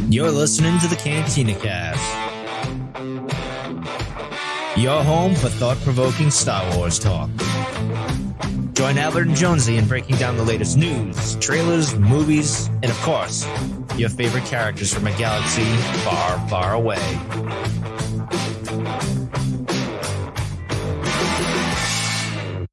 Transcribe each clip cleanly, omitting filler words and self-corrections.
You're listening to the Cantina Cast, your home for thought-provoking Star Wars talk. Join Albert and Jonesy in breaking down the latest news, trailers, movies, and of course, your favorite characters from a galaxy far, far away.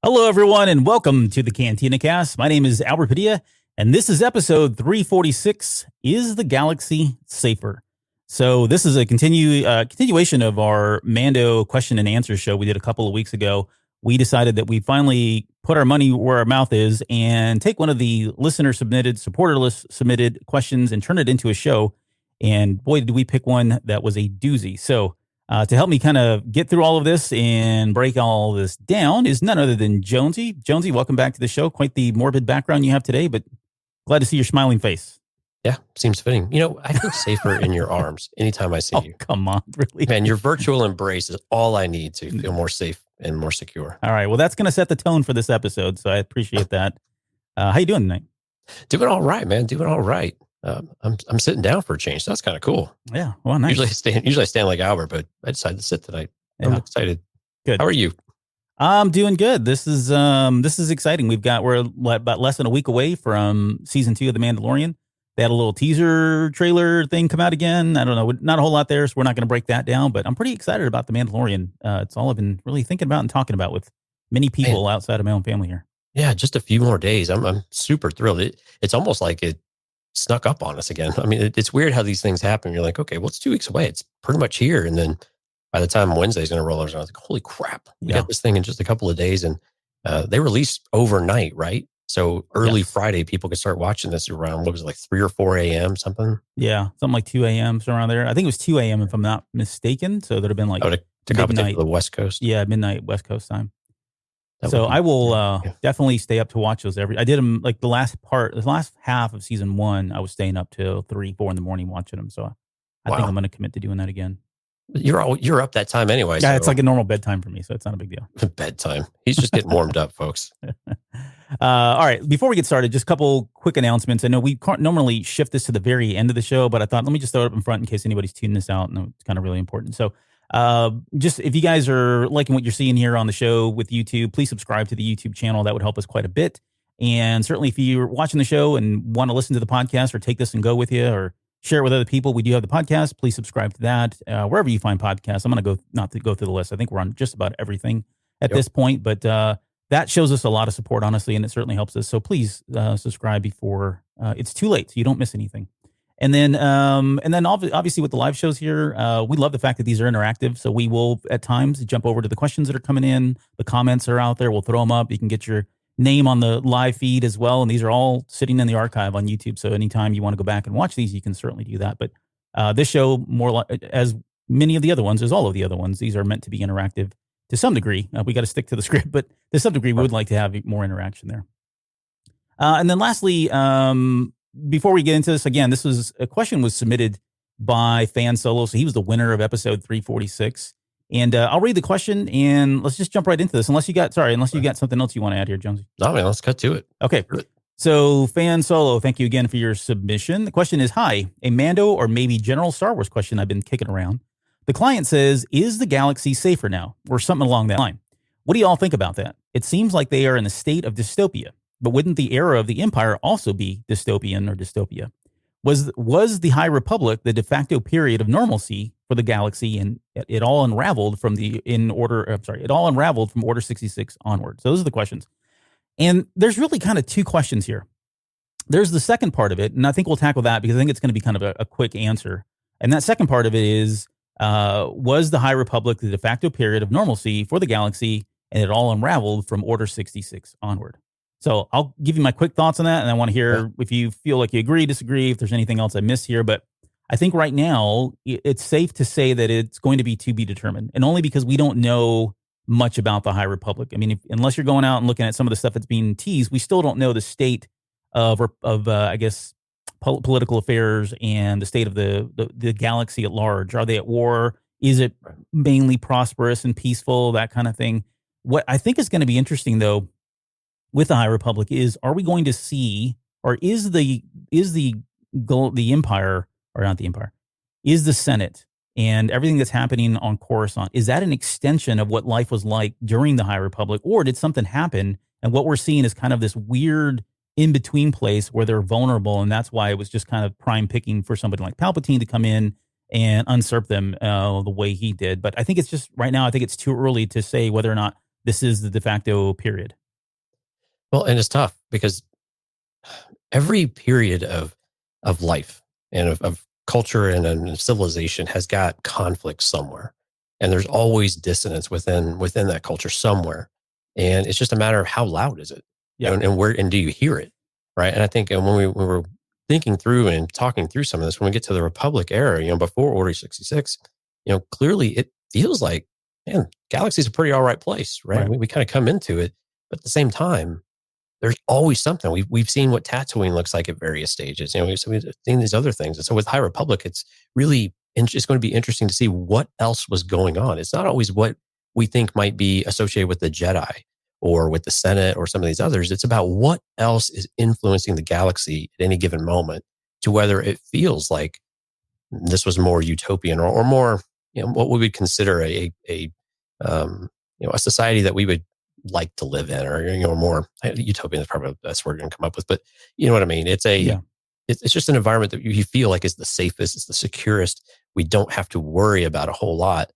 Hello, everyone, and welcome to the Cantina Cast. My name is Albert Padilla, and this is episode 346, Is the Galaxy Safer? So this is a continuation of our Mando question and answer show we did a couple of weeks ago. We decided that we finally put our money where our mouth is and take one of the supporter-submitted questions and turn it into a show. And boy, did we pick one that was a doozy. So to help me kind of get through all of this and break all this down is none other than Jonesy. Jonesy, welcome back to the show. Quite the morbid background you have today, but glad to see your smiling face. Yeah, seems fitting. You know, I feel safer in your arms anytime I see you. Come on, really? Man, your virtual embrace is all I need to feel more safe and more secure. All right. Well, that's going to set the tone for this episode, so I appreciate that. How you doing tonight? Doing all right, man. Doing all right. I'm sitting down for a change. So that's kind of cool. Yeah. Well, nice. Usually I stand like Albert, but I decided to sit tonight. Yeah. I'm excited. Good. How are you? I'm doing good. This is exciting. We're about less than a week away from season 2 of The Mandalorian. They had a little teaser trailer thing come out again. I don't know, not a whole lot there, so we're not going to break that down. But I'm pretty excited about The Mandalorian. It's all I've been really thinking about and talking about with many people outside of my own family here. Yeah, just a few more days. I'm super thrilled. It's almost like it snuck up on us again. I mean, it's weird how these things happen. You're like, okay, well, it's 2 weeks away. It's pretty much here. And then by the time Wednesday's going to roll over, I was like, holy crap, we got this thing in just a couple of days. And they released overnight, right? So early Friday, people could start watching this around, what was it, like 3 or 4 a.m., something? Yeah, something like 2 a.m., so around there. I think it was 2 a.m. if I'm not mistaken. So there'd have been like to compensate for the West Coast? Yeah, midnight West Coast time. So I will definitely stay up to watch those I did them like the last half of season 1, I was staying up till 3, 4 in the morning watching them. So I think I'm going to commit to doing that again. You're up that time anyway. Yeah, so. It's like a normal bedtime for me, so it's not a big deal. Bedtime. He's just getting warmed up, folks. All right. Before we get started, just a couple quick announcements. I know we can't normally shift this to the very end of the show, but I thought let me just throw it up in front in case anybody's tuning this out. And it's kind of really important. So just if you guys are liking what you're seeing here on the show with YouTube, please subscribe to the YouTube channel. That would help us quite a bit. And certainly if you're watching the show and want to listen to the podcast or take this and go with you or share it with other people, we do have the podcast. Please subscribe to that. Wherever you find podcasts, I'm going to not to go through the list. I think we're on just about everything at this point, but that shows us a lot of support, honestly, and it certainly helps us. So please subscribe before it's too late, so you don't miss anything. And then obviously with the live shows here, we love the fact that these are interactive. So we will at times jump over to the questions that are coming in. The comments are out there. We'll throw them up. You can get your name on the live feed as well. And these are all sitting in the archive on YouTube. So anytime you want to go back and watch these, you can certainly do that. But this show, more like as many of the other ones, as all of the other ones, these are meant to be interactive to some degree. We got to stick to the script, but to some degree, we would like to have more interaction there. And then lastly, before we get into this, again, a question was submitted by Fan Solo. So he was the winner of episode 346. And I'll read the question and let's just jump right into this. Unless you got something else you want to add here, Jonesy. No, man, let's cut to it. Okay. So Fan Solo, thank you again for your submission. The question is, hi, a Mando or maybe general Star Wars question I've been kicking around. The client says, is the galaxy safer now? Or something along that line. What do you all think about that? It seems like they are in a state of dystopia, but wouldn't the era of the Empire also be dystopian or dystopia? Was the High Republic the de facto period of normalcy for the galaxy, and it all unraveled from Order 66 onward? So those are the questions. And there's really kind of two questions here. There's the second part of it, and I think we'll tackle that because I think it's going to be kind of a quick answer. And that second part of it is, was the High Republic the de facto period of normalcy for the galaxy, and it all unraveled from Order 66 onward? So I'll give you my quick thoughts on that, and I want to hear if you feel like you agree, disagree, if there's anything else I missed here. But I think right now it's safe to say that it's going to be determined, and only because we don't know much about the High Republic. I mean, unless you're going out and looking at some of the stuff that's being teased, we still don't know the state of I guess, political affairs and the state of the galaxy at large. Are they at war? Is it mainly prosperous and peaceful? That kind of thing. What I think is going to be interesting, though, with the High Republic is, are we going to see or is the Empire, or not the Empire, is the Senate and everything that's happening on Coruscant, is that an extension of what life was like during the High Republic, or did something happen and what we're seeing is kind of this weird in between place where they're vulnerable, and that's why it was just kind of prime picking for somebody like Palpatine to come in and usurp them the way he did. But I think it's just right now, I think it's too early to say whether or not this is the de facto period. Well, and it's tough because every period of life and of culture and civilization has got conflict somewhere, and there's always dissonance within that culture somewhere, and it's just a matter of how loud is it, Yeah. and where, and do you hear it, right? And I think, and when we were thinking through and talking through some of this, when we get to the Republic era, before Order 66, clearly it feels like, man, Galaxy's a pretty all right place, right? Right. We kind of come into it, but at the same time, there's always something. We've seen what Tatooine looks like at various stages. We've seen these other things. And so with High Republic, it's really, it's going to be interesting to see what else was going on. It's not always what we think might be associated with the Jedi or with the Senate or some of these others. It's about what else is influencing the galaxy at any given moment, to whether it feels like this was more utopian or more, what we would consider a society that we would like to live in, or more utopian is probably the best word we're going to come up with, but you know what I mean? It's it's just an environment that you feel like is the safest, it's the securest. We don't have to worry about a whole lot.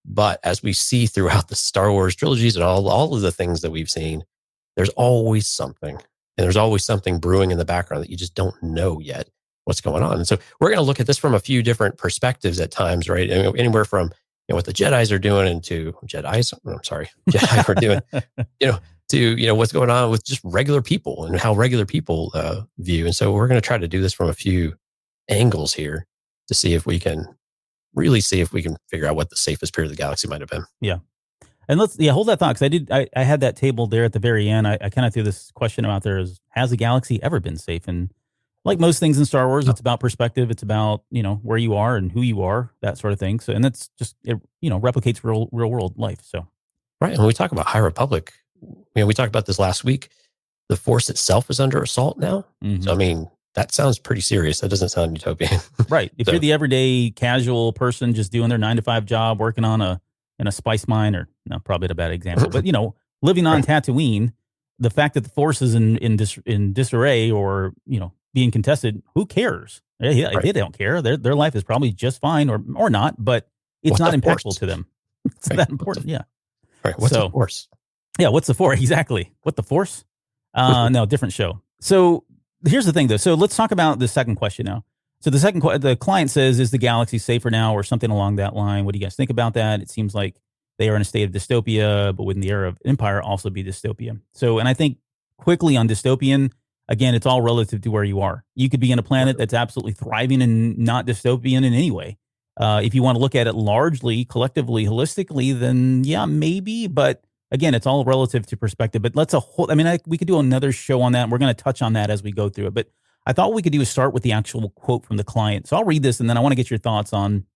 But as we see throughout the Star Wars trilogies and all of the things that we've seen, there's always something, and there's always something brewing in the background that you just don't know yet what's going on. And so we're going to look at this from a few different perspectives at times, right? Anywhere from what the Jedis are doing into Jedi are doing, to what's going on with just regular people and how regular people view. And so we're going to try to do this from a few angles here to see if we can figure out what the safest period of the galaxy might have been. Yeah. And hold that thought, because I had that table there at the very end. I kind of threw this question out there: has the galaxy ever been safe? And like most things in Star Wars, it's about perspective. It's about, where you are and who you are, that sort of thing. So, and that's just, it replicates real world life. So, right. And when we talk about High Republic, we talked about this last week. The Force itself is under assault now. Mm-hmm. So, I mean, that sounds pretty serious. That doesn't sound utopian. Right. If you're the everyday casual person just doing their 9-to-5 job, working in a spice mine, or no, probably a bad example, but living on Tatooine, the fact that the Force is in disarray or, being contested, who cares? They don't care. Their life is probably just fine or not, but it's not impactful to them. It's that important. Yeah. Right. What's the Force? Yeah. What's the Force? Exactly. What the Force? No, different show. So here's the thing though. So let's talk about the second question now. So the client says, is the galaxy safer now, or something along that line? What do you guys think about that? It seems like they are in a state of dystopia, but within the era of Empire also be dystopia. So, and I think quickly on dystopian, again, it's all relative to where you are. You could be in a planet that's absolutely thriving and not dystopian in any way. If you want to look at it largely, collectively, holistically, then yeah, maybe. But again, it's all relative to perspective. But we could do another show on that, and we're going to touch on that as we go through it. But I thought what we could do is start with the actual quote from the client. So I'll read this, and then I want to get your thoughts on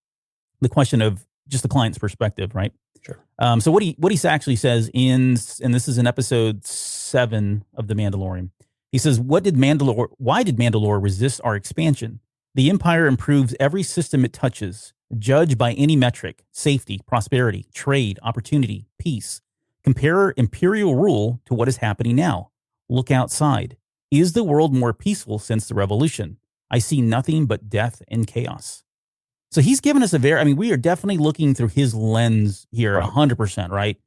the question of just the client's perspective, right? Sure. So what he actually says and this is in episode 7 of The Mandalorian. He says, why did Mandalore resist our expansion? The Empire improves every system it touches, judged by any metric: safety, prosperity, trade, opportunity, peace. Compare Imperial rule to what is happening now. Look outside. Is the world more peaceful since the revolution? I see nothing but death and chaos. So he's given us we are definitely looking through his lens here, 100%, right?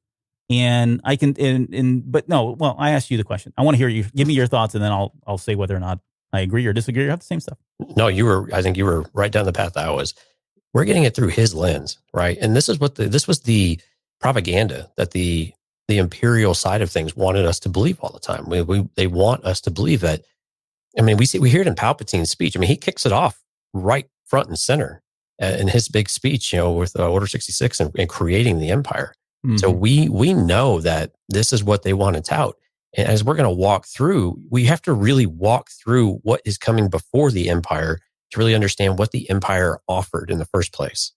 And I can, I asked you the question. I want to hear you. Give me your thoughts, and then I'll say whether or not I agree or disagree or have the same stuff. No, I think you were right down the path I was. We're getting it through his lens, right? And this was the propaganda that the Imperial side of things wanted us to believe all the time. They want us to believe that. I mean, we hear it in Palpatine's speech. I mean, he kicks it off right front and center in his big speech, with Order 66 and creating the Empire. Mm-hmm. So we know that this is what they want to tout. And as we're going to walk through, we have to really walk through what is coming before the Empire to really understand what the Empire offered in the first place.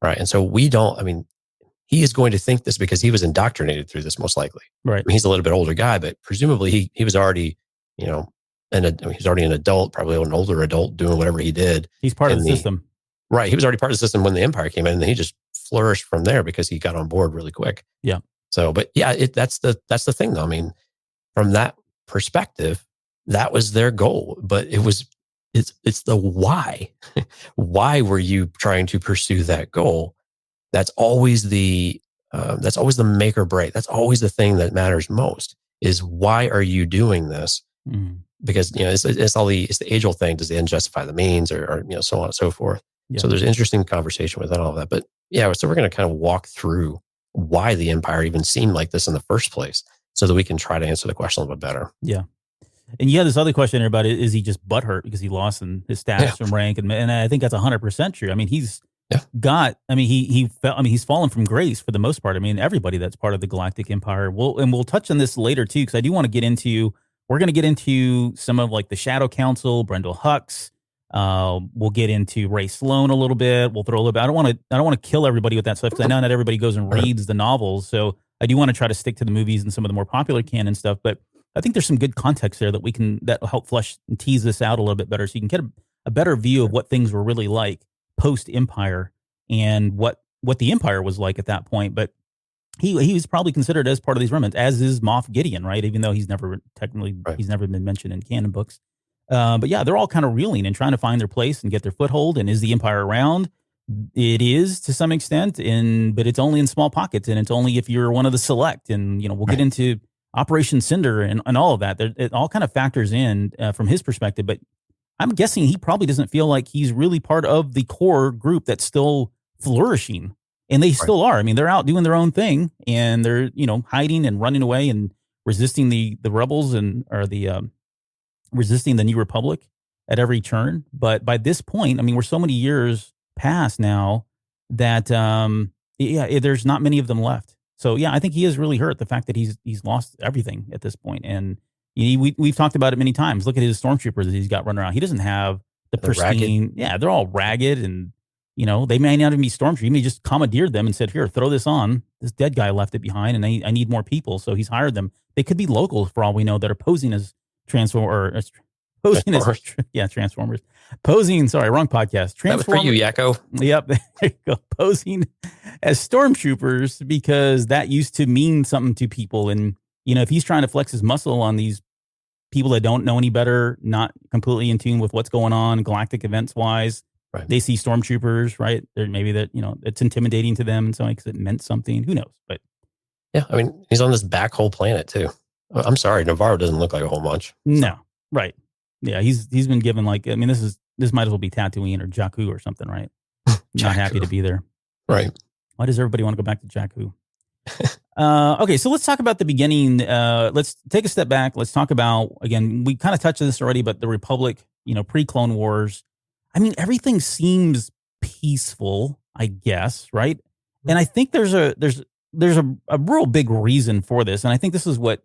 Right. And so he is going to think this because he was indoctrinated through this, most likely. Right. He's a little bit older guy, but presumably he was already, he's already an adult, probably an older adult doing whatever he did. He's part of the system. Right. He was already part of the system when the Empire came in, and he just flourished from there because he got on board really quick. Yeah. So, but yeah, that's the thing though. I mean, from that perspective, that was their goal, but it's the why. Why were you trying to pursue that goal? That's always the make or break. That's always the thing that matters most is why are you doing this? Mm. Because, it's the age old thing. Does the end justify the means or so on and so forth. Yeah. So there's an interesting conversation within all of that. But yeah, so we're going to kind of walk through why the Empire even seemed like this in the first place so that we can try to answer the question a little bit better. Yeah. And you had this other question here about is he just butthurt because he lost in his status and rank? And I think that's 100% true. I mean, he's he's fallen from grace for the most part. I mean, everybody that's part of the Galactic Empire. We'll touch on this later too, because I do want to we're going to get into some of like the Shadow Council, Brendel Hux. We'll get into Ray Sloan a little bit. We'll throw a little bit. I don't want to kill everybody with that stuff because I know not everybody goes and reads the novels. So I do want to try to stick to the movies and some of the more popular canon stuff. But I think there's some good context there that will help flesh and tease this out a little bit better, so you can get a better view of what things were really like post Empire and what the Empire was like at that point. But he was probably considered as part of these remnants, as is Moff Gideon, right? Even though he's never been mentioned in canon books. But yeah, they're all kind of reeling and trying to find their place and get their foothold. And is the Empire around? It is to some extent, but it's only in small pockets, and it's only if you're one of the select. And we'll get into Operation Cinder and all of that. It all kind of factors in from his perspective. But I'm guessing he probably doesn't feel like he's really part of the core group that's still flourishing. And they still are. I mean, they're out doing their own thing, and they're, hiding and running away and resisting the rebels resisting the New Republic at every turn. But by this point, I mean, we're so many years past now that, there's not many of them left. So, yeah, I think he is really hurt, the fact that he's lost everything at this point. And we've talked about it many times. Look at his stormtroopers that he's got running around. He doesn't have the pristine. Yeah, they're all ragged, and they may not even be stormtroopers. He may just commandeered them and said, "Here, throw this on." This dead guy left it behind, and I need more people. So he's hired them. They could be locals for all we know that are posing as Transformers. Sorry, wrong podcast. That was for you, Yakko. Yep, there you go. Posing as stormtroopers because that used to mean something to people. And if he's trying to flex his muscle on these people that don't know any better, not completely in tune with what's going on galactic events wise, they see stormtroopers, right? Maybe that it's intimidating to them and so because it meant something. Who knows? But yeah, I mean, he's on this back hole planet too. I'm sorry, Navarro doesn't look like a whole bunch. No, right? Yeah, he's been given this might as well be Tatooine or Jakku or something, right? Not happy to be there, right? Why does everybody want to go back to Jakku? Okay, so let's talk about the beginning. Let's take a step back. Let's talk about, again, we kind of touched on this already, but the Republic, pre-Clone Wars. I mean, everything seems peaceful, I guess, right? And I think there's a real big reason for this, and I think this is what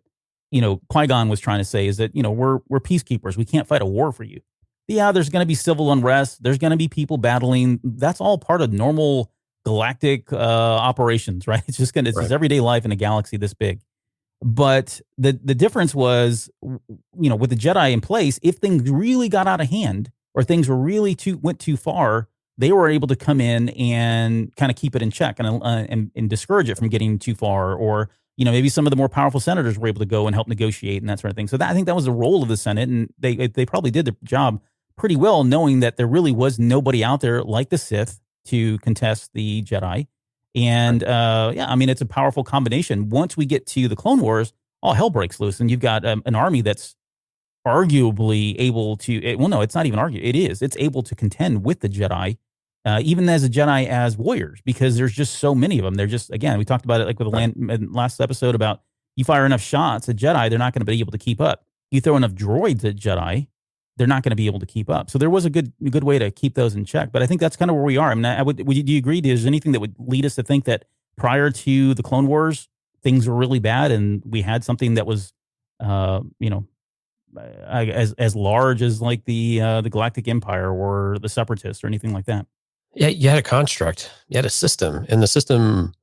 Qui-Gon was trying to say is that we're peacekeepers. We can't fight a war for you. Yeah, there's going to be civil unrest. There's going to be people battling. That's all part of normal galactic operations, right? It's just everyday life in a galaxy this big. But the difference was, with the Jedi in place, if things really got out of hand or things were really went too far, they were able to come in and kind of keep it in check and discourage it from getting too far. Or maybe some of the more powerful senators were able to go and help negotiate and that sort of thing. So I think that was the role of the Senate, and they probably did their job pretty well, knowing that there really was nobody out there like the Sith to contest the Jedi. And I mean, it's a powerful combination. Once we get to the Clone Wars, all hell breaks loose, and you've got an army that's arguably able to. Well, no, it's not even arguable. It is. It's able to contend with the Jedi. Even as a Jedi as warriors, because there's just so many of them. They're just, again, we talked about it like with the last episode about you fire enough shots at Jedi, they're not going to be able to keep up. You throw enough droids at Jedi, they're not going to be able to keep up. So there was a good way to keep those in check. But I think that's kind of where we are. I mean, do you agree? Is there anything that would lead us to think that prior to the Clone Wars, things were really bad and we had something that was, as large as like the Galactic Empire or the Separatists or anything like that? Yeah, you had a construct, you had a system, and the system,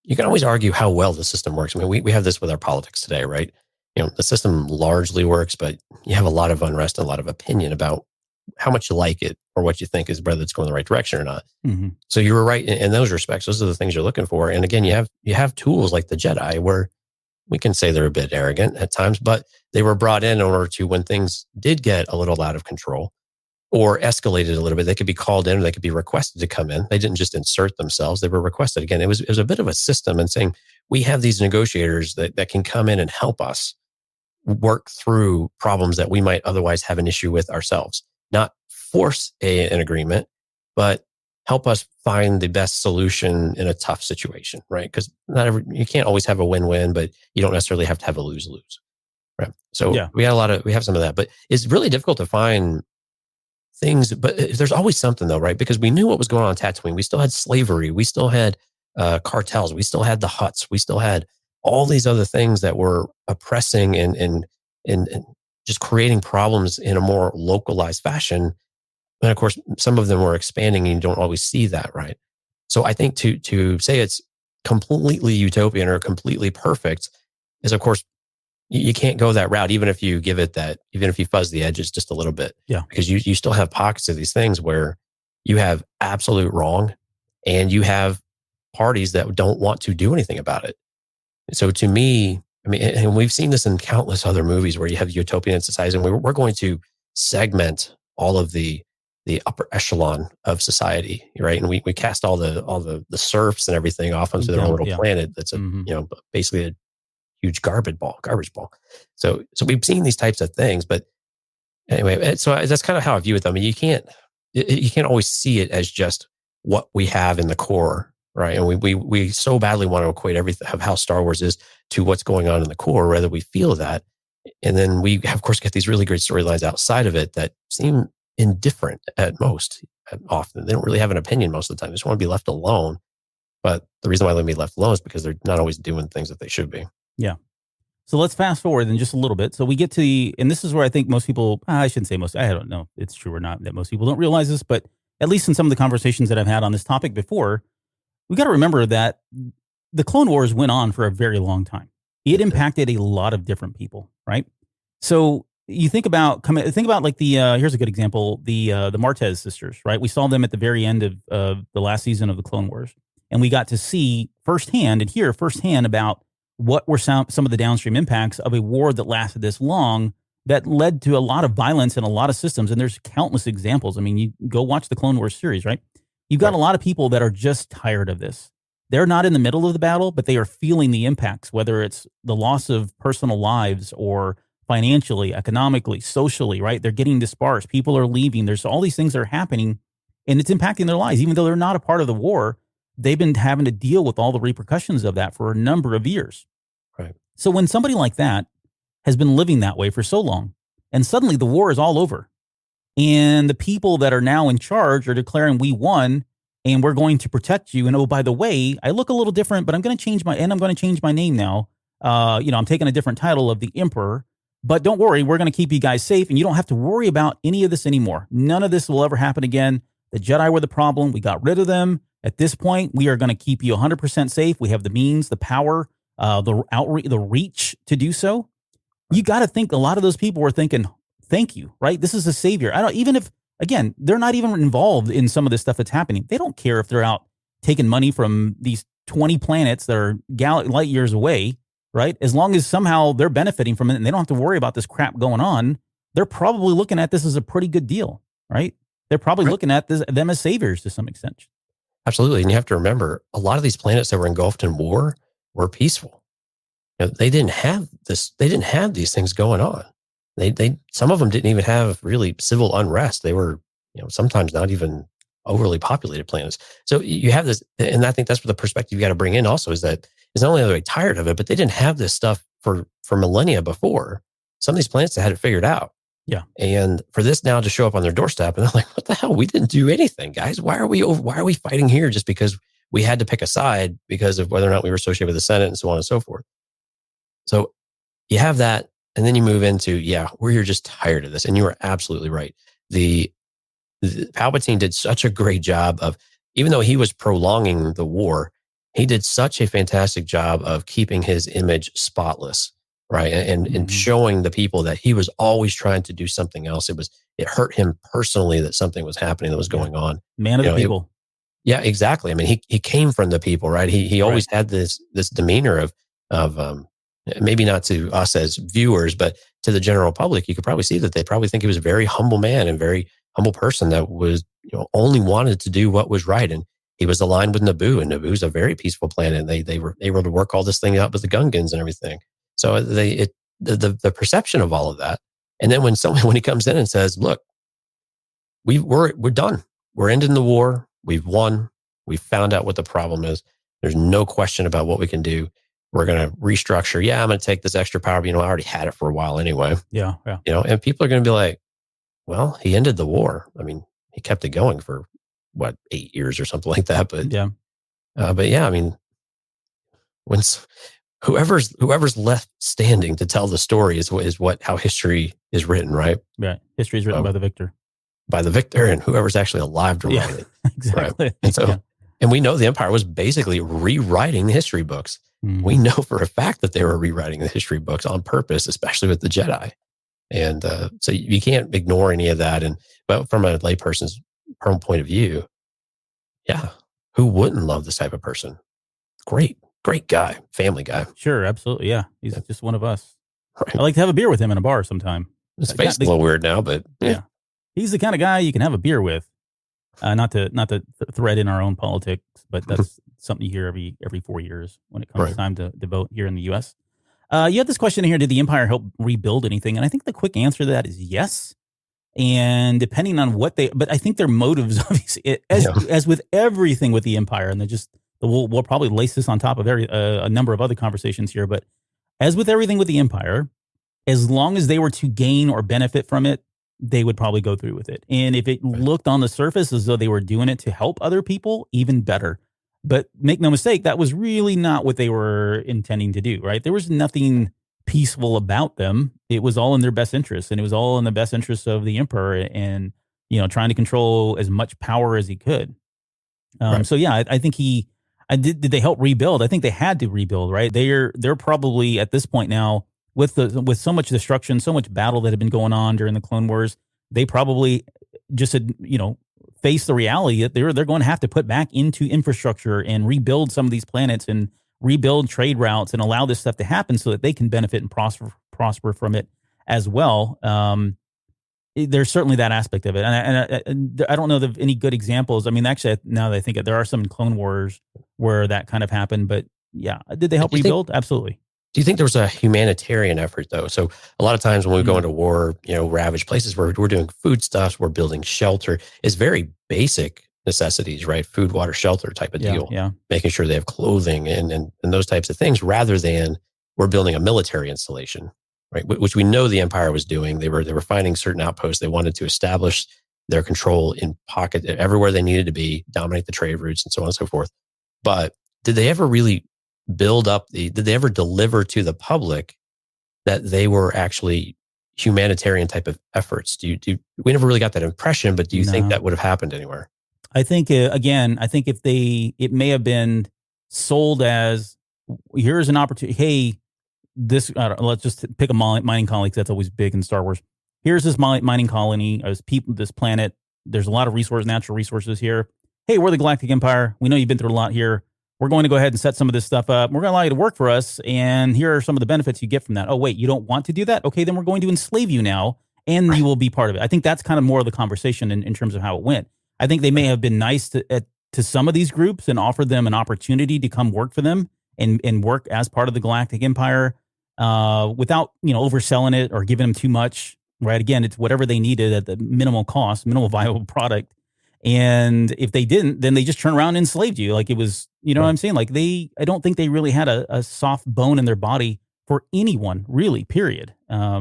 you can always argue how well the system works. I mean, we have this with our politics today, right? The system largely works, but you have a lot of unrest, a lot of opinion about how much you like it or what you think is whether it's going the right direction or not. Mm-hmm. So you were right in those respects. Those are the things you're looking for. And again, you have tools like the Jedi where we can say they're a bit arrogant at times, but they were brought in order to, when things did get a little out of control or escalated a little bit, they could be called in or they could be requested to come in. They didn't just insert themselves. They were requested. Again, it was a bit of a system and saying, we have these negotiators that can come in and help us work through problems that we might otherwise have an issue with ourselves. Not force an agreement, but help us find the best solution in a tough situation, right? Because you can't always have a win-win, but you don't necessarily have to have a lose-lose, right? So we have some of that, but it's really difficult to find things. But there's always something though, right? Because we knew what was going on Tatooine. We still had slavery. We still had cartels. We still had the Hutts. We still had all these other things that were oppressing and just creating problems in a more localized fashion. And of course, some of them were expanding and you don't always see that, right? So I think to say it's completely utopian or completely perfect is, of course, you can't go that route, even if you give it that, even if you fuzz the edges just a little bit. Yeah. Because you still have pockets of these things where you have absolute wrong and you have parties that don't want to do anything about it. So to me, I mean, and we've seen this in countless other movies where you have utopian societies, and we're going to segment all of the upper echelon of society, right? And we cast all the serfs and everything off onto their own little planet. That's basically a huge garbage ball. So we've seen these types of things, but anyway, so that's kind of how I view it. I mean, you can't always see it as just what we have in the core, right? And we so badly want to equate everything of how Star Wars is to what's going on in the core, whether we feel that. And then we, of course, get these really great storylines outside of it that seem indifferent at most. Often they don't really have an opinion most of the time. They just want to be left alone. But the reason why they'll be left alone is because they're not always doing things that they should be. Yeah. So let's fast forward then just a little bit. So we get to and this is where I think most people, I shouldn't say most, I don't know if it's true or not that most people don't realize this, but at least in some of the conversations that I've had on this topic before, we got to remember that the Clone Wars went on for a very long time. It impacted a lot of different people, right? So you think about like the here's a good example, the Martez sisters, right? We saw them at the very end of the last season of the Clone Wars, and we got to see firsthand and hear firsthand about what were some of the downstream impacts of a war that lasted this long, that led to a lot of violence in a lot of systems. And there's countless examples. I mean, you go watch the Clone Wars series, right? You've got a lot of people that are just tired of this. They're not in the middle of the battle, but they are feeling the impacts, whether it's the loss of personal lives or financially, economically, socially, right? They're getting dispersed. People are leaving. There's all these things that are happening, and it's impacting their lives. Even though they're not a part of the war, they've been having to deal with all the repercussions of that for a number of years. Right. So when somebody like that has been living that way for so long, and suddenly the war is all over, and the people that are now in charge are declaring we won and we're going to protect you. And oh, by the way, I look a little different, but I'm going to change my name now. I'm taking a different title of the Emperor, but don't worry, we're going to keep you guys safe. And you don't have to worry about any of this anymore. None of this will ever happen again. The Jedi were the problem. We got rid of them. At this point, we are going to keep you 100% safe. We have the means, the power, the reach to do so. You got to think a lot of those people were thinking, thank you, right? This is a savior. Even if, again, they're not even involved in some of this stuff that's happening. They don't care if they're out taking money from these 20 planets that are light years away, right? As long as somehow they're benefiting from it and they don't have to worry about this crap going on, they're probably looking at this as a pretty good deal, right? They're probably looking at them as saviors to some extent. Absolutely. And you have to remember, a lot of these planets that were engulfed in war were peaceful. They didn't have this. They didn't have these things going on. Some of them didn't even have really civil unrest. They were, sometimes not even overly populated planets. So you have this, and I think that's what the perspective you got to bring in also is that it's not only are they tired of it, but they didn't have this stuff for millennia before. Some of these planets had it figured out. Yeah. And for this now to show up on their doorstep, and they're like, what the hell? We didn't do anything, guys. Why are we fighting here just because we had to pick a side because of whether or not we were associated with the Senate and so on and so forth? So you have that, and then you move into, we're just tired of this. And you are absolutely right. The Palpatine did such a great job of, even though he was prolonging the war, he did such a fantastic job of keeping his image spotless. right? And showing the people that he was always trying to do something else. It hurt him personally that something was happening that was going on. Man of the people. Yeah, exactly. I mean, he came from the people, right? He always had this demeanor of maybe not to us as viewers, but to the general public, you could probably see that they probably think he was a very humble man and very humble person that was, only wanted to do what was right. And he was aligned with Naboo, and Naboo's a very peaceful planet. And they were able to work all this thing out with the Gungans and everything. So the perception of all of that. And then when he comes in and says, look, we're done. We're ending the war. We've won. We've found out what the problem is. There's no question about what we can do. We're going to restructure. Yeah, I'm going to take this extra power. But, I already had it for a while anyway. Yeah. And people are going to be like, well, he ended the war. I mean, he kept it going for 8 years or something like that. But yeah. I mean, when whoever's left standing to tell the story is how history is written, right? Right. History is written by the victor. By the victor, and whoever's actually alive to write it. Exactly. Right? And so, and we know the Empire was basically rewriting the history books. We know for a fact that they were rewriting the history books on purpose, especially with the Jedi. And so you can't ignore any of that. But from a layperson's point of view, yeah, who wouldn't love this type of person? Great guy, family guy. Sure, absolutely. Yeah, he's just one of us. Right. I like to have a beer with him in a bar sometime. His face is a little weird now, but yeah. He's the kind of guy you can have a beer with. Not to thread in our own politics, but that's something you hear every 4 years when it comes time to vote here in the U.S. You have this question here: did the Empire help rebuild anything? And I think the quick answer to that is yes. And depending on but I think their motives, obviously, as with everything with the Empire, and we'll probably lace this on top of a number of other conversations here. But as with everything with the Empire, as long as they were to gain or benefit from it, they would probably go through with it. And if it looked on the surface as though they were doing it to help other people, even better. But make no mistake, that was really not what they were intending to do, right? There was nothing peaceful about them. It was all in their best interest, and it was all in the best interest of the Emperor and, trying to control as much power as he could. So yeah, I think did they help rebuild? I think they had to rebuild, right? They're probably at this point now, with so much destruction, so much battle that had been going on during the Clone Wars, they probably just had, face the reality that they're going to have to put back into infrastructure and rebuild some of these planets and rebuild trade routes and allow this stuff to happen so that they can benefit and prosper from it as well. There's certainly that aspect of it. And I don't know of any good examples. I mean, actually, now that I think of it, there are some in Clone Wars where that kind of happened, but yeah, did they help rebuild? Absolutely. Do you think there was a humanitarian effort, though? So a lot of times when we go into war, ravaged places, we're doing foodstuffs, we're building shelter. It's very basic necessities, right? Food, water, shelter type of deal. Yeah. Making sure they have clothing and those types of things, rather than we're building a military installation, right? Which we know the Empire was doing. They were finding certain outposts. They wanted to establish their control in pocket everywhere they needed to be, dominate the trade routes, and so on and so forth. But did they ever really did they ever deliver to the public that they were actually humanitarian type of efforts? We never really got that impression, but do you think that would have happened anywhere? I think, it may have been sold as, here's an opportunity. Hey, let's just pick a mining colony, 'cause that's always big in Star Wars. Here's this mining colony, this planet. There's a lot of natural resources here. Hey, we're the Galactic Empire. We know you've been through a lot here. We're going to go ahead and set some of this stuff up. We're going to allow you to work for us. And here are some of the benefits you get from that. Oh, wait, you don't want to do that? Okay, then we're going to enslave you now, and you will be part of it. I think that's kind of more of the conversation in terms of how it went. I think they may have been nice to some of these groups and offered them an opportunity to come work for them and work as part of the Galactic Empire without, overselling it or giving them too much, right? Again, it's whatever they needed at the minimal cost, minimal viable product. And if they didn't, then they just turn around and enslaved you. Like it was, what I'm saying? Like I don't think they really had a soft bone in their body for anyone, really, period. Yeah.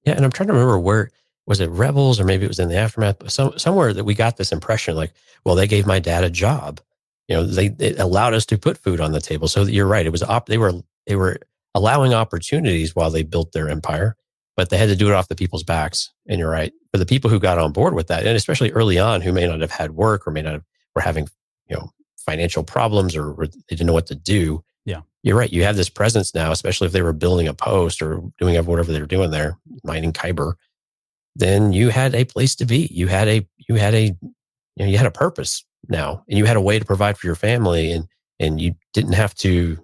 And I'm trying to remember where, was it Rebels or maybe it was in the Aftermath, somewhere that we got this impression like, well, they gave my dad a job. They allowed us to put food on the table. So you're right. It was, they were allowing opportunities while they built their empire, but they had to do it off the people's backs. And you're right. For the people who got on board with that, and especially early on, who may not have had work or were having, financial problems or they didn't know what to do. Yeah. you're right. You have this presence now, especially if they were building a post or doing whatever they were doing there, mining Kyber. Then you had a place to be. You had a purpose now, and you had a way to provide for your family, and you didn't have to,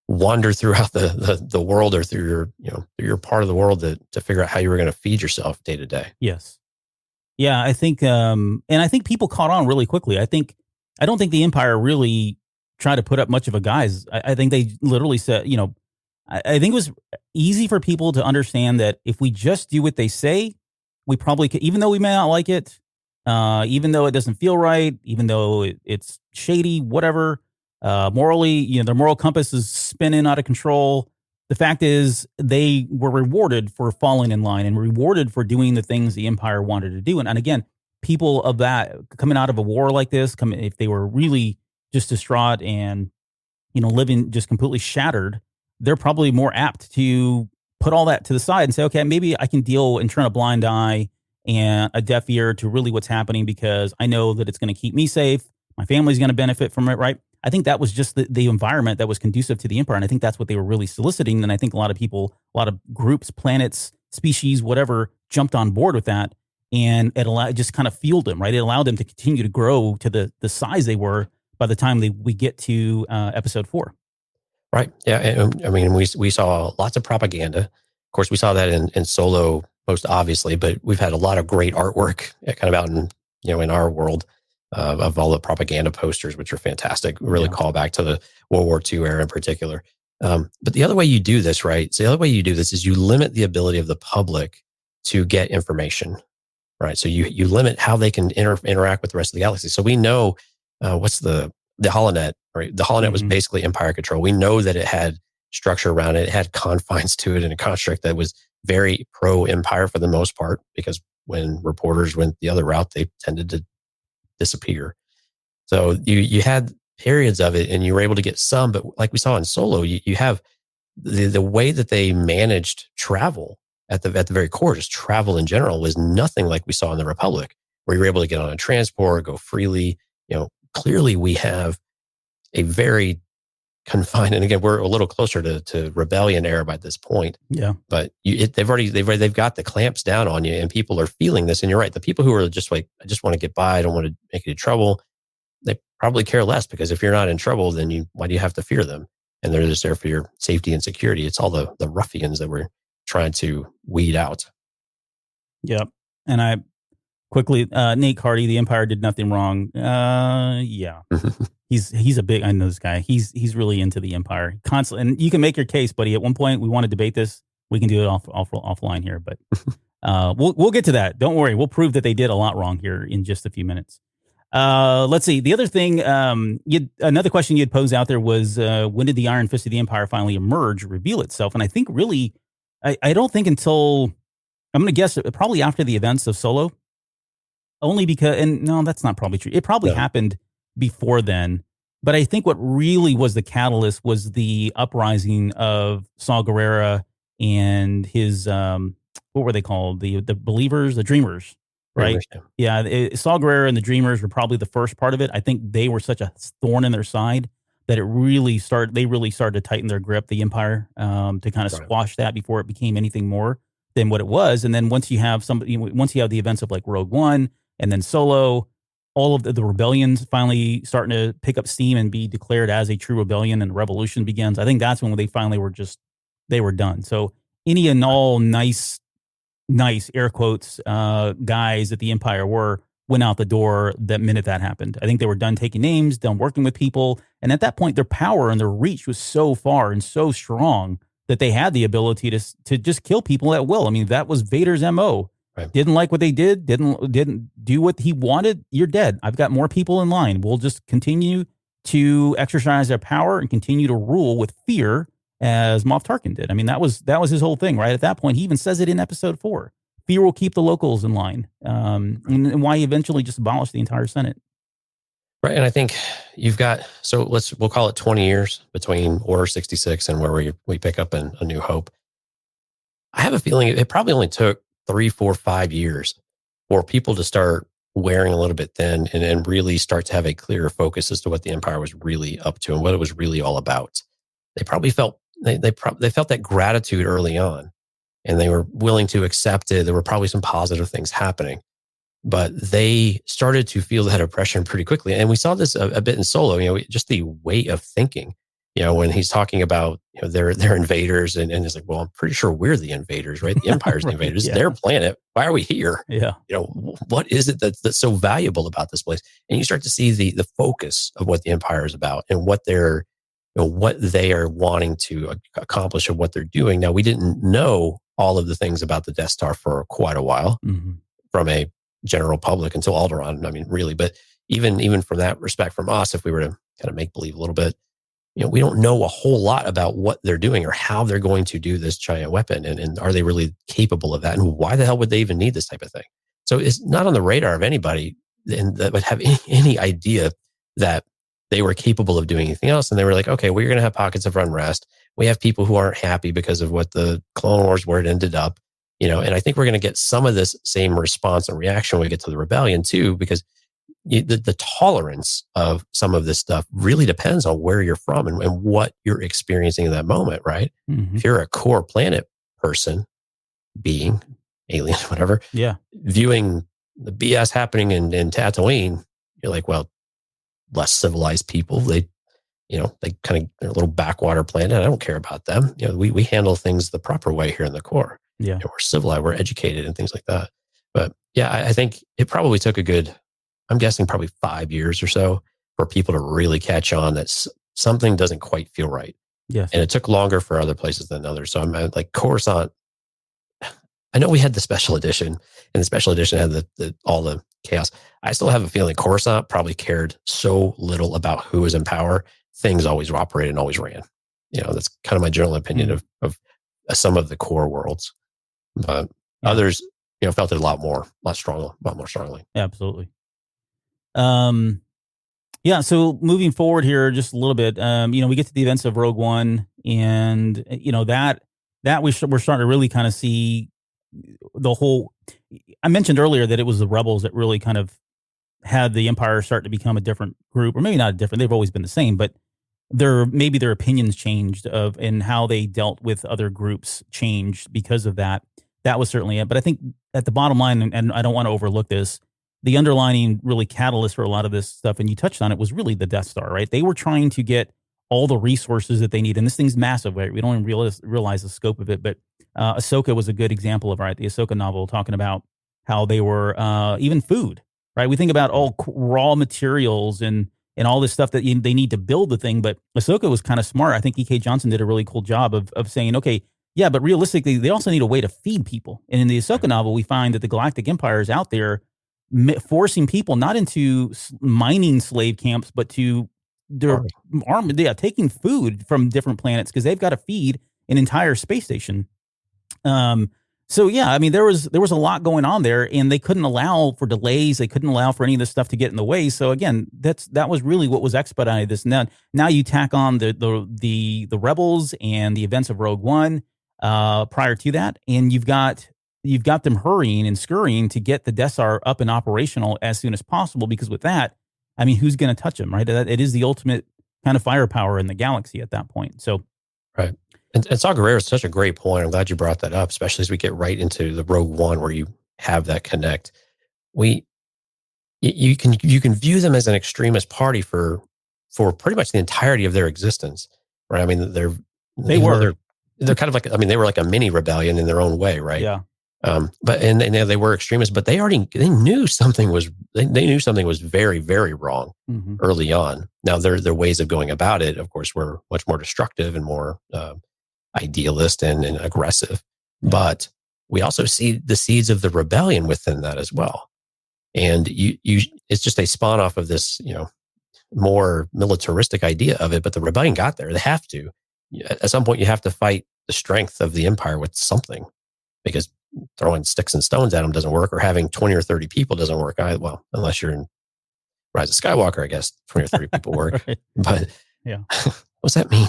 wander throughout the world or through your part of the world to figure out how you were going to feed yourself day to day. Yes. Yeah, I think, and I think people caught on really quickly. I don't think the Empire really tried to put up much of a guise. I think they literally said, I think it was easy for people to understand that if we just do what they say, we probably could, even though we may not like it, even though it doesn't feel right, even though it's shady, whatever, morally, their moral compass is spinning out of control. The fact is they were rewarded for falling in line and rewarded for doing the things the Empire wanted to do. And again, people of that coming out of a war like this, if they were really just distraught and, living just completely shattered, they're probably more apt to put all that to the side and say, okay, maybe I can deal and turn a blind eye and a deaf ear to really what's happening because I know that it's going to keep me safe. My family's going to benefit from it, right? I think that was just the environment that was conducive to the Empire. And I think that's what they were really soliciting. And I think a lot of people, a lot of groups, planets, species, whatever, jumped on board with that. And it just kind of fueled them, right? It allowed them to continue to grow to the size they were by the time we get to episode 4. Right. Yeah. And, I mean, we saw lots of propaganda. Of course, we saw that in Solo most obviously, but we've had a lot of great artwork kind of out in our world of all the propaganda posters, which are fantastic. Really call back to the World War II era in particular. But the other way you do this, right? So the other way you do this is you limit the ability of the public to get information, right? So you limit how they can interact with the rest of the galaxy. So we know what's the holonet, right? The holonet was basically Empire control. We know that it had structure around it. It had confines to it and a construct that was very pro-Empire for the most part, because when reporters went the other route, they tended to disappear. So you had periods of it and you were able to get some, but like we saw in Solo, you have the way that they managed travel at the very core, just travel in general, was nothing like we saw in the Republic, where you're able to get on a transport, go freely. Clearly we have a very confined, and again, we're a little closer to rebellion era by this point. Yeah. But they've got the clamps down on you, and people are feeling this. And you're right. The people who are just like, I just want to get by, I don't want to make any trouble, they probably care less, because if you're not in trouble, then why do you have to fear them? And they're just there for your safety and security. It's all the ruffians that we're trying to weed out. Yep. And I quickly, Nate Carty, the Empire did nothing wrong. Yeah. He's a big, I know this guy. He's really into the Empire constantly. And you can make your case, buddy. At one point we want to debate this. We can do it offline here, but we'll get to that. Don't worry. We'll prove that they did a lot wrong here in just a few minutes. Let's see. The other thing, another question you had posed out there was, when did the Iron Fist of the Empire finally emerge, reveal itself? And I think really, I don't think until, I'm going to guess, probably after the events of Solo. Only because, and no, that's not probably true. It probably happened before then. But I think what really was the catalyst was the uprising of Saw Gerrera and his, what were they called? The Believers, the Dreamers, right? Saw Gerrera and the Dreamers were probably the first part of it. I think they were such a thorn in their side that they really started to tighten their grip, the Empire, to kind of squash that before it became anything more than what it was. And then once you have the events of like Rogue One and then Solo, all of the rebellions finally starting to pick up steam and be declared as a true rebellion, and revolution begins. I think that's when they finally were done. So any and all nice air quotes guys that the Empire went out the door that minute that happened. I think they were done taking names, done working with people. And at that point, their power and their reach was so far and so strong that they had the ability to just kill people at will. I mean, that was Vader's MO. Right. Didn't like what they did, didn't do what he wanted, you're dead. I've got more people in line. We'll just continue to exercise their power and continue to rule with fear, as Moff Tarkin did. I mean, that was his whole thing, right? At that point, he even says it in episode 4. Fear will keep the locals in line. And why he eventually just abolished the entire Senate. Right. And I think you've got, so we'll call it 20 years between Order 66 and where we pick up in A New Hope. I have a feeling it probably only took 3, 4, 5 years for people to start wearing a little bit thin and really start to have a clearer focus as to what the empire was really up to and what it was really all about. They probably felt they felt that gratitude early on, and they were willing to accept it. There were probably some positive things happening, but they started to feel that oppression pretty quickly. And we saw this a bit in Solo. Just the way of thinking. When he's talking about they're invaders, and he's like, well, I'm pretty sure we're the invaders, right? The Empire's the invaders. Yeah. Their planet. Why are we here? Yeah. What is it that's so valuable about this place? And you start to see the focus of what the Empire is about and what they're what they are wanting to accomplish and what they're doing. Now, we didn't know all of the things about the Death Star for quite a while from a general public until Alderaan. I mean, really, but even from that respect, from us, if we were to kind of make believe a little bit, we don't know a whole lot about what they're doing or how they're going to do this giant weapon. And are they really capable of that? And why the hell would they even need this type of thing? So it's not on the radar of anybody that would have any idea that they were capable of doing anything else. And they were like, okay, we're going to have pockets of unrest. We have people who aren't happy because of what the Clone Wars, where it ended up, and I think we're going to get some of this same response and reaction when we get to the rebellion too, because the tolerance of some of this stuff really depends on where you're from and what you're experiencing in that moment, right? If you're a core planet person, being, alien, whatever, viewing the BS happening in Tatooine, you're like, well, less civilized people, they kind of, they're a little backwater planet. I don't care about them. We handle things the proper way here in the core. Yeah. We're civilized, we're educated and things like that. But yeah, I think it probably took I'm guessing probably 5 years or so for people to really catch on that something doesn't quite feel right. Yes. And it took longer for other places than others. So I'm like, Coruscant, I know we had the special edition, and the special edition had all the chaos. I still have a feeling Coruscant probably cared so little about who was in power. Things always operated and always ran. That's kind of my general opinion of some of the core worlds. But others, felt it a lot more strongly. Absolutely. So moving forward here just a little bit, we get to the events of Rogue One, and that we're starting to really kind of see the whole. I mentioned earlier that it was the rebels that really kind of had the Empire start to become a different group, or maybe not different. They've always been the same, but their opinions changed and how they dealt with other groups changed because of that. That was certainly it. But I think at the bottom line, and I don't want to overlook this, the underlining really catalyst for a lot of this stuff, and you touched on it, was really the Death Star, right? They were trying to get all the resources that they need. And this thing's massive, right? We don't even realize the scope of it. But Ahsoka was a good example of, right, the Ahsoka novel, talking about how they were even food, right? We think about all raw materials and all this stuff that they need to build the thing. But Ahsoka was kind of smart. I think E.K. Johnson did a really cool job of saying, okay, yeah, but realistically, they also need a way to feed people. And in the Ahsoka novel, we find that the Galactic Empire is out there forcing people not into mining slave camps, but to their army, taking food from different planets because they've got to feed an entire space station. So yeah, I mean, there was a lot going on there, and they couldn't allow for delays. They couldn't allow for any of this stuff to get in the way. So again, that was really what was expedited this. Now you tack on the rebels and the events of Rogue One prior to that, and you've got them hurrying and scurrying to get the Death Star up and operational as soon as possible. Because with that, I mean, who's going to touch them, right? It is the ultimate kind of firepower in the galaxy at that point. So, right. And Saw Gerrera is such a great point. I'm glad you brought that up, especially as we get right into the Rogue One, where you have that connect. You can view them as an extremist party for pretty much the entirety of their existence, right? I mean, they're kind of like, I mean, they were like a mini rebellion in their own way, right? Yeah. But they were extremists, but they knew something was very, very wrong early on. Now their ways of going about it, of course, were much more destructive and more idealist and aggressive. But we also see the seeds of the rebellion within that as well. And it's just a spawn off of this, more militaristic idea of it. But the rebellion got there. They have to. At some point, you have to fight the strength of the empire with something, because throwing sticks and stones at them doesn't work, or having 20 or 30 people doesn't work. Well, unless you're in Rise of Skywalker, I guess 20 or 30 people work. Right. But yeah, what's that mean?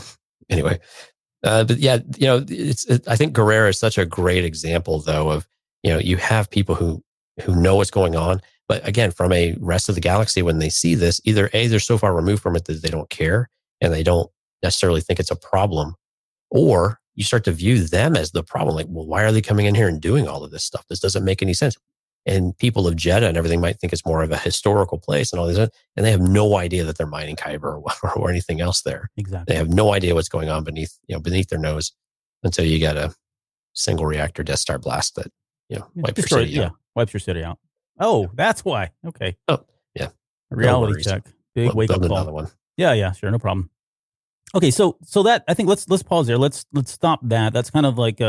Anyway, but yeah, I think Gerrera is such a great example, though, of you have people who know what's going on. But again, from a rest of the galaxy, when they see this, either A, they're so far removed from it that they don't care and they don't necessarily think it's a problem, or you start to view them as the problem. Like, well, why are they coming in here and doing all of this stuff? This doesn't make any sense. And people of Jeddah and everything might think it's more of a historical place and all this, and they have no idea that they're mining kyber or anything else there. Exactly. They have no idea what's going on beneath their nose until you get a single reactor Death Star blast that wipes your city out. Wipes your city out. Oh, that's why. Okay. Oh, yeah. Reality check. Big wake up call. Another one. Yeah, sure, no problem. Okay, so that I think let's pause there. Let's stop that. That's kind of like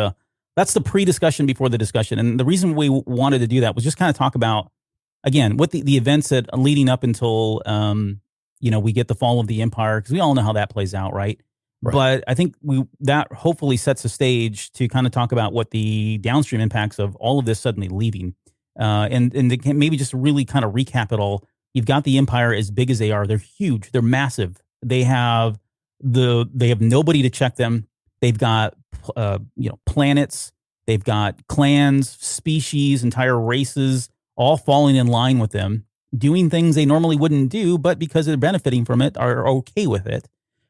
that's the pre-discussion before the discussion. And the reason we wanted to do that was just kind of talk about, again, what the events that leading up until, we get the fall of the empire, because we all know how that plays out, right? But I think that hopefully sets the stage to kind of talk about what the downstream impacts of all of this suddenly leaving. And maybe just really kind of recap it all. You've got the empire as big as they are. They're huge. They're massive. They have nobody to check them. They've got planets, they've got clans, species, entire races, all falling in line with them, doing things they normally wouldn't do, but because they're benefiting from it, are okay with it.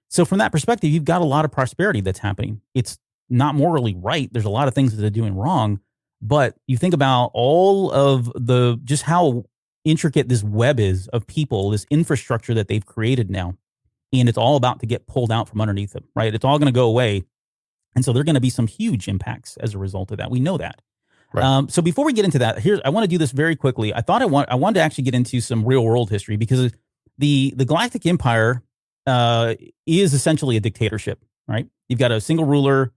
So from that perspective, you've got a lot of prosperity that's happening. It's not morally right. There's a lot of things that they're doing wrong, but you think about all of just how intricate this web is of people, this infrastructure that they've created now, and it's all about to get pulled out from underneath them, right? It's all going to go away. And so there are going to be some huge impacts as a result of that. We know that. Right. So before we get into that, I want to do this very quickly. I wanted to actually get into some real world history, because the Galactic Empire is essentially a dictatorship, right? You've got a single ruler.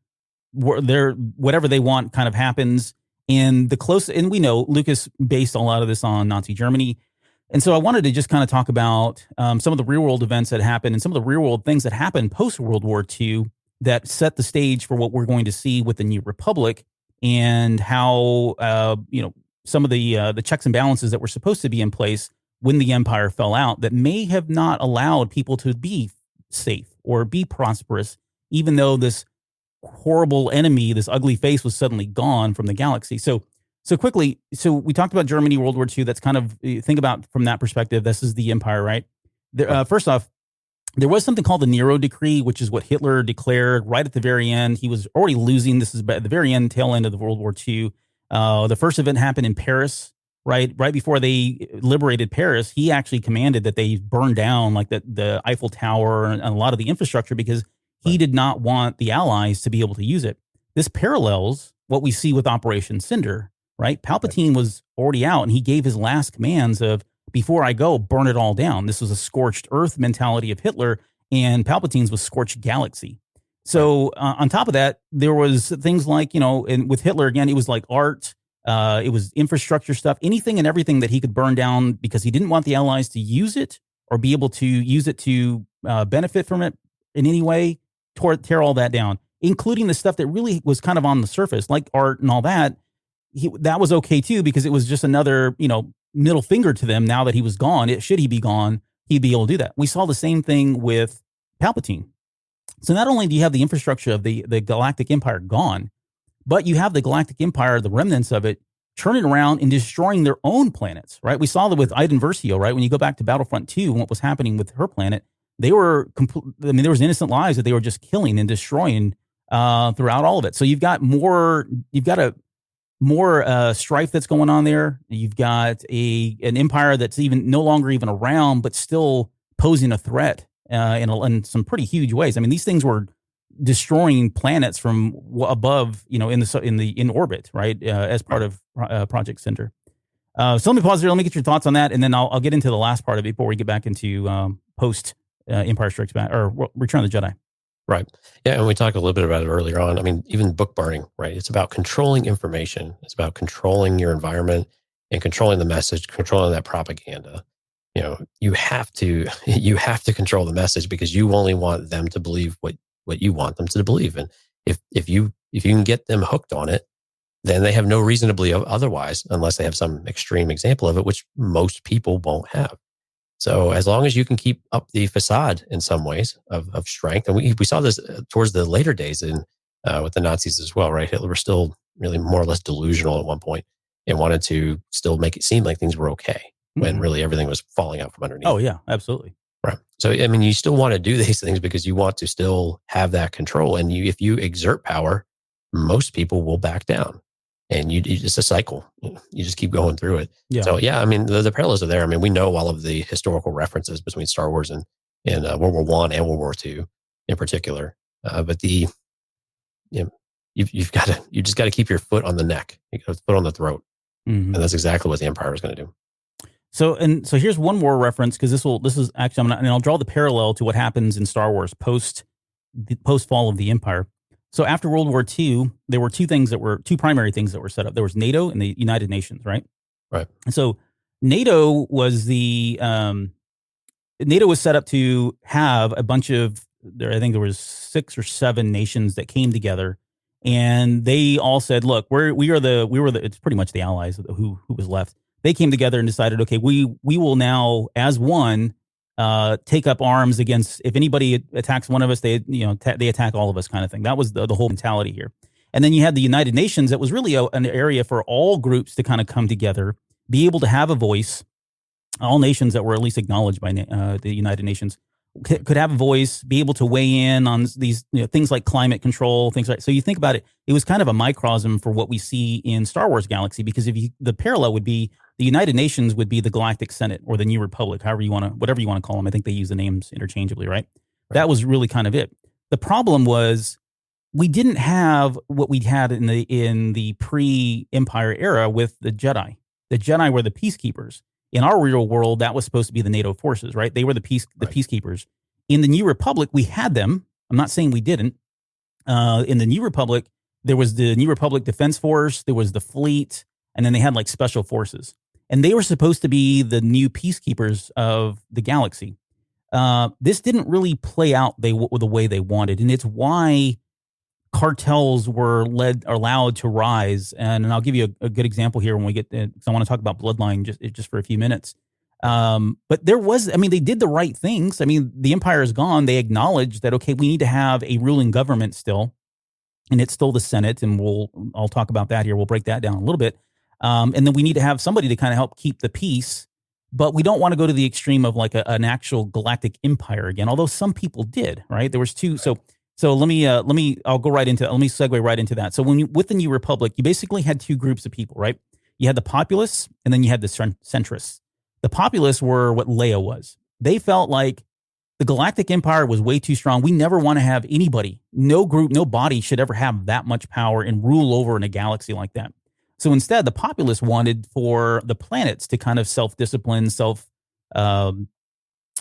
Whatever they want kind of happens. And and we know Lucas based a lot of this on Nazi Germany. And so I wanted to just kind of talk about some of the real world events that happened and some of the real world things that happened post World War II that set the stage for what we're going to see with the New Republic, and how some of the checks and balances that were supposed to be in place when the empire fell out that may have not allowed people to be safe or be prosperous, even though this horrible enemy, this ugly face, was suddenly gone from the galaxy. So quickly, we talked about Germany, World War II. That's kind of, think about from that perspective, this is the empire, right? First off, there was something called the Nero Decree, which is what Hitler declared right at the very end. He was already losing. This is at the very end, tail end of the World War II. The first event happened in Paris, right before they liberated Paris. He actually commanded that they burn down like the Eiffel Tower and a lot of the infrastructure, because he did not want the Allies to be able to use it. This parallels what we see with Operation Cinder, right? Palpatine was already out, and he gave his last commands of, before I go, burn it all down. This was a scorched earth mentality of Hitler, and Palpatine's was scorched galaxy. So on top of that, there was things like, and with Hitler, again, it was like art, it was infrastructure stuff, anything and everything that he could burn down, because he didn't want the Allies to use it or be able to use it to benefit from it in any way, tear all that down, including the stuff that really was kind of on the surface, like art and all that. That was okay too, because it was just another, middle finger to them. Now that he was gone, should he be gone, he'd be able to do that. We saw the same thing with Palpatine. So not only do you have the infrastructure of the Galactic Empire gone, but you have the Galactic Empire, the remnants of it, turning around and destroying their own planets, right? We saw that with Iden Versio, right? When you go back to Battlefront 2 and what was happening with her planet, there was innocent lives that they were just killing and destroying throughout all of it. So you've got more strife that's going on there. You've got an empire that's even no longer even around, but still posing a threat in some pretty huge ways. I mean, these things were destroying planets from above, in orbit, right, as part of Project Cinder. So let me pause there. Let me get your thoughts on that, and then I'll get into the last part of it before we get back into post Empire Strikes Back or Return of the Jedi. Right. Yeah. And we talked a little bit about it earlier on. I mean, even book burning, right? It's about controlling information. It's about controlling your environment and controlling the message, controlling that propaganda. You have to control the message, because you only want them to believe what you want them to believe. And if you can get them hooked on it, then they have no reason to believe otherwise, unless they have some extreme example of it, which most people won't have. So as long as you can keep up the facade in some ways of strength, and we saw this towards the later days with the Nazis as well, right? Hitler was still really more or less delusional at one point and wanted to still make it seem like things were okay. when really everything was falling out from underneath. Oh yeah, absolutely. Right. So, I mean, you still want to do these things because you want to still have that control. And if you exert power, most people will back down. And you it's a cycle. You just keep going through it. Yeah. So, yeah, I mean, the parallels are there. I mean, we know all of the historical references between Star Wars and World War I and World War II in particular. But you just got to keep your foot on the neck, your foot on the throat. Mm-hmm. And that's exactly what the Empire was going to do. So here's one more reference, because this is actually, I'll draw the parallel to what happens in Star Wars post fall of the Empire. So after World War II, there were two primary things that were set up. There was NATO and the United Nations, right? Right. And so NATO was NATO was set up to have a bunch of, I think there was 6 or 7 nations that came together, and they all said, look, we were the it's pretty much the allies who was left. They came together and decided, okay, we will now, as one, take up arms against, if anybody attacks one of us, they attack all of us, kind of thing. That was the whole mentality here. And then you had the United Nations. That was really an area for all groups to kind of come together, be able to have a voice. All nations that were at least acknowledged by the United Nations could have a voice, be able to weigh in on these things like climate control, things like. So you think about it, it was kind of a microcosm for what we see in Star Wars Galaxy, because the parallel would be the United Nations would be the Galactic Senate or the New Republic, whatever you want to call them. I think they use the names interchangeably, right? That was really kind of it. The problem was we didn't have what we had in the pre-Empire era with the Jedi. The Jedi were the peacekeepers. In our real world, that was supposed to be the NATO forces, right? They were the peacekeepers. In the New Republic, we had them. I'm not saying we didn't. In the New Republic, there was the New Republic Defense Force, there was the fleet, and then they had like special forces. And they were supposed to be the new peacekeepers of the galaxy. This didn't really play out the way they wanted. And it's why cartels were allowed to rise. And I'll give you a good example here when we get to, because I want to talk about Bloodline just for a few minutes. But they did the right things. I mean, the Empire is gone. They acknowledged that, okay, we need to have a ruling government still, and it's still the Senate. And I'll talk about that here. We'll break that down a little bit. And then we need to have somebody to kind of help keep the peace, but we don't want to go to the extreme of like an actual galactic empire again. Although some people did, right? There was two. So let me segue right into that. So with the New Republic, you basically had two groups of people, right? You had the populace, and then you had the centrists. The populace were what Leia was. They felt like the Galactic Empire was way too strong. We never want to have anybody, no group, no body should ever have that much power and rule over in a galaxy like that. So instead, the populace wanted for the planets to kind of self-discipline,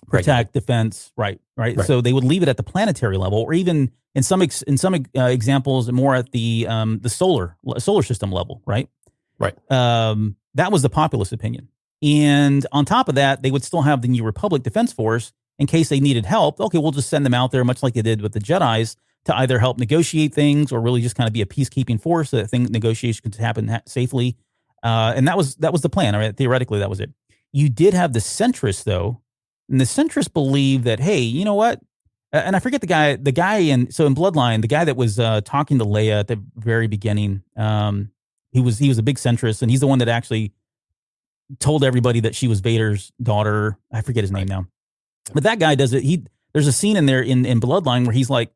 protect, defense, right. So they would leave it at the planetary level, or even in some examples, more at the solar system level, right? Right. That was the populace opinion. And on top of that, they would still have the New Republic Defense Force in case they needed help. Okay, we'll just send them out there, much like they did with the Jedis, to either help negotiate things or really just kind of be a peacekeeping force so that negotiation could happen safely. And that was the plan. Right? Theoretically, that was it. You did have the centrists, though. And the centrists believe that, hey, you know what? And I forget the guy in Bloodline, the guy that was talking to Leia at the very beginning, he was a big centrist, and he's the one that actually told everybody that she was Vader's daughter. I forget his name now. But that guy does it. There's a scene in there in Bloodline where he's like,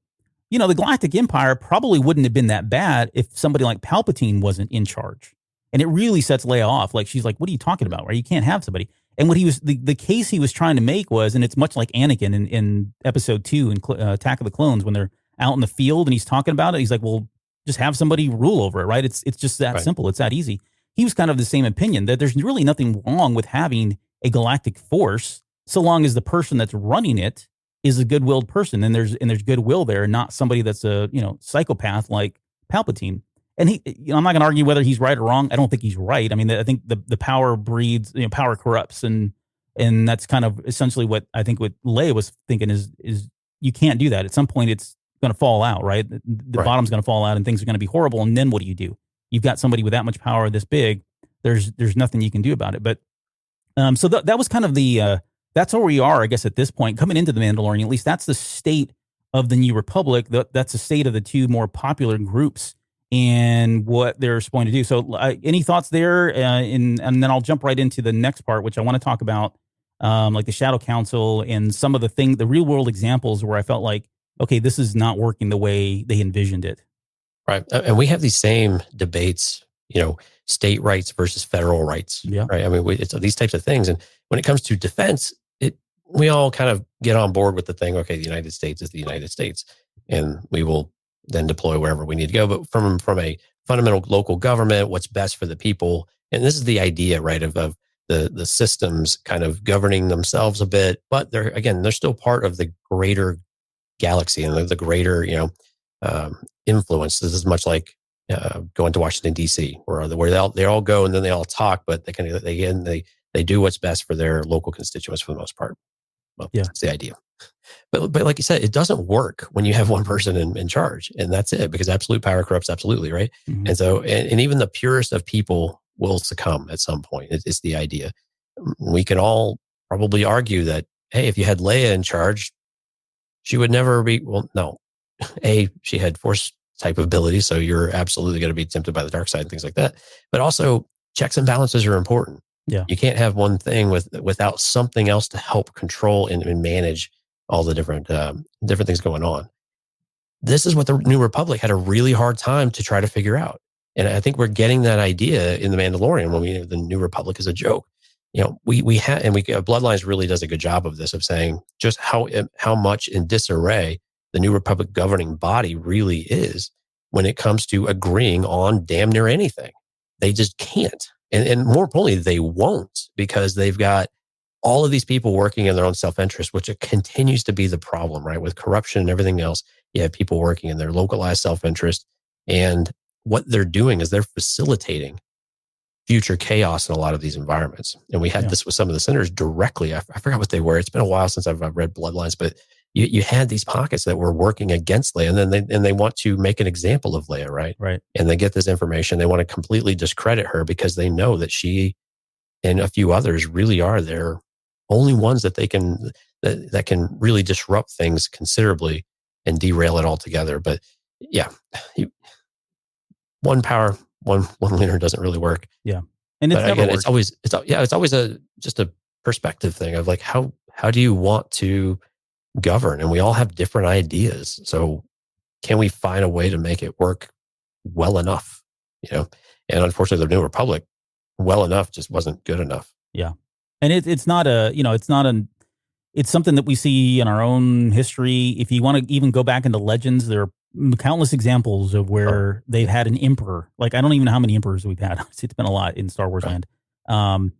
the Galactic Empire probably wouldn't have been that bad if somebody like Palpatine wasn't in charge. And it really sets Leia off. Like, she's like, what are you talking about? Right? You can't have somebody. And what the case he was trying to make was, and it's much like Anakin in episode 2 in Attack of the Clones, when they're out in the field and he's talking about it. He's like, well, just have somebody rule over it, right? It's just that simple. It's that easy. He was kind of the same opinion that there's really nothing wrong with having a galactic force, so long as the person that's running it is a good-willed person, and there's goodwill there, not somebody that's a psychopath like Palpatine. And I'm not going to argue whether he's right or wrong. I don't think he's right. I mean, I think the power breeds, power corrupts, and that's kind of essentially what I think what Leia was thinking is you can't do that. At some point, it's going to fall out, right? The bottom's going to fall out, and things are going to be horrible. And then what do? You've got somebody with that much power, this big. There's nothing you can do about it. But so that was kind of that's where we are, I guess, at this point, coming into the Mandalorian. At least that's the state of the New Republic. That's the state of the two more popular groups and what they're supposed to do. So any thoughts there? And then I'll jump right into the next part, which I want to talk about, like the Shadow Council and some of the real world examples where I felt like, okay, this is not working the way they envisioned it. Right. And we have these same debates, state rights versus federal rights. Yeah. Right. I mean, it's these types of things. And when it comes to defense, we all kind of get on board with the thing. Okay, the United States is the United States, and we will then deploy wherever we need to go. But from a fundamental local government, what's best for the people, and this is the idea, right, of the systems kind of governing themselves a bit, but they're still part of the greater galaxy and the greater influence. This is much like going to Washington D.C., where they all go and then they all talk, but they do what's best for their local constituents for the most part. Well, yeah, that's the idea. But like you said, it doesn't work when you have one person in charge, and that's it, because absolute power corrupts absolutely, right? Mm-hmm. And so, and even the purest of people will succumb at some point. It's the idea. We can all probably argue that, hey, if you had Leia in charge, she would never be. Well, no, she had Force type of ability, so you're absolutely going to be tempted by the dark side and things like that. But also, checks and balances are important. Yeah, you can't have one thing without something else to help control and manage all the different things going on. This is what the New Republic had a really hard time to try to figure out, and I think we're getting that idea in the Mandalorian when the New Republic is a joke. Bloodlines really does a good job of this, of saying just how much in disarray the New Republic governing body really is when it comes to agreeing on damn near anything. They just can't. And more importantly, they won't, because they've got all of these people working in their own self-interest, which it continues to be the problem, right? With corruption and everything else, you have people working in their localized self-interest. And what they're doing is they're facilitating future chaos in a lot of these environments. And we had this with some of the senators directly. I forgot what they were. It's been a while since I've read Bloodlines, but you had these pockets that were working against Leia, and then they want to make an example of Leia, right? Right. And they get this information. They want to completely discredit her because they know that she and a few others really are their only ones that that can really disrupt things considerably and derail it altogether. But yeah, one power, one leader doesn't really work. Yeah, and it's never again, it's always just a perspective thing of like how do you want to govern? And we all have different ideas. So can we find a way to make it work well enough? And unfortunately, the New Republic, well enough just wasn't good enough. Yeah. And it's something that we see in our own history. If you want to even go back into legends, there are countless examples of where they've had an emperor. Like, I don't even know how many emperors we've had. It's been a lot in Star Wars land. And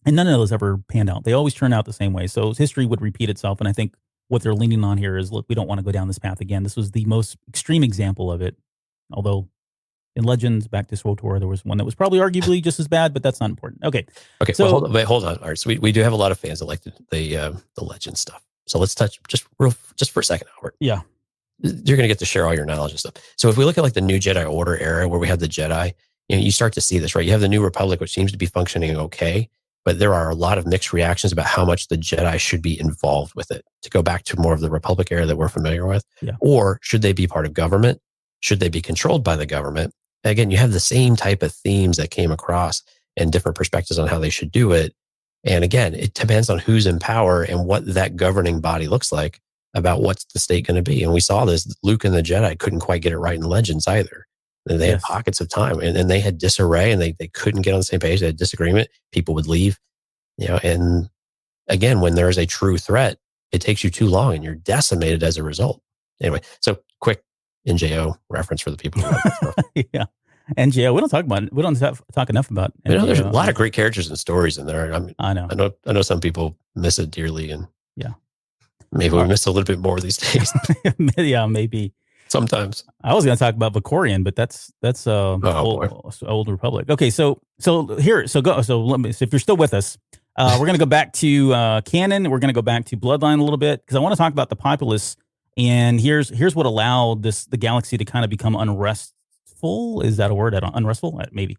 none of those ever panned out. They always turn out the same way. So history would repeat itself. And I think what they're leaning on here is, look, we don't want to go down this path again. This was the most extreme example of it. Although in Legends, back to SWTOR, there was one that was probably arguably just as bad, but that's not important. Okay. So well, hold on. All right. So we do have a lot of fans that like the Legend stuff. So let's touch just for a second, Albert. Yeah. You're going to get to share all your knowledge and stuff. So if we look at like the New Jedi Order era where we have the Jedi, you start to see this, right? You have the New Republic, which seems to be functioning okay, but there are a lot of mixed reactions about how much the Jedi should be involved with it, to go back to more of the Republic era that we're familiar with. Yeah. Or should they be part of government? Should they be controlled by the government? Again, you have the same type of themes that came across and different perspectives on how they should do it. And again, it depends on who's in power and what that governing body looks like about what's the state going to be. And we saw this, Luke and the Jedi couldn't quite get it right in Legends either. They had pockets of time and they had disarray and they couldn't get on the same page. They had disagreement. People would leave, and again, when there is a true threat, it takes you too long and you're decimated as a result. Anyway, so quick NJO reference for the people. Yeah. NJO. We don't talk enough about NJO. There's a lot of great characters and stories in there. I know some people miss it dearly, and yeah, maybe we miss a little bit more these days. Yeah, maybe. Sometimes. I was going to talk about Vicorian, but that's old Republic. Okay, so if you're still with us, we're going to go back to canon. We're going to go back to Bloodline a little bit because I want to talk about the populace. And here's what allowed the galaxy to kind of become unrestful. Is that a word? Unrestful? Maybe.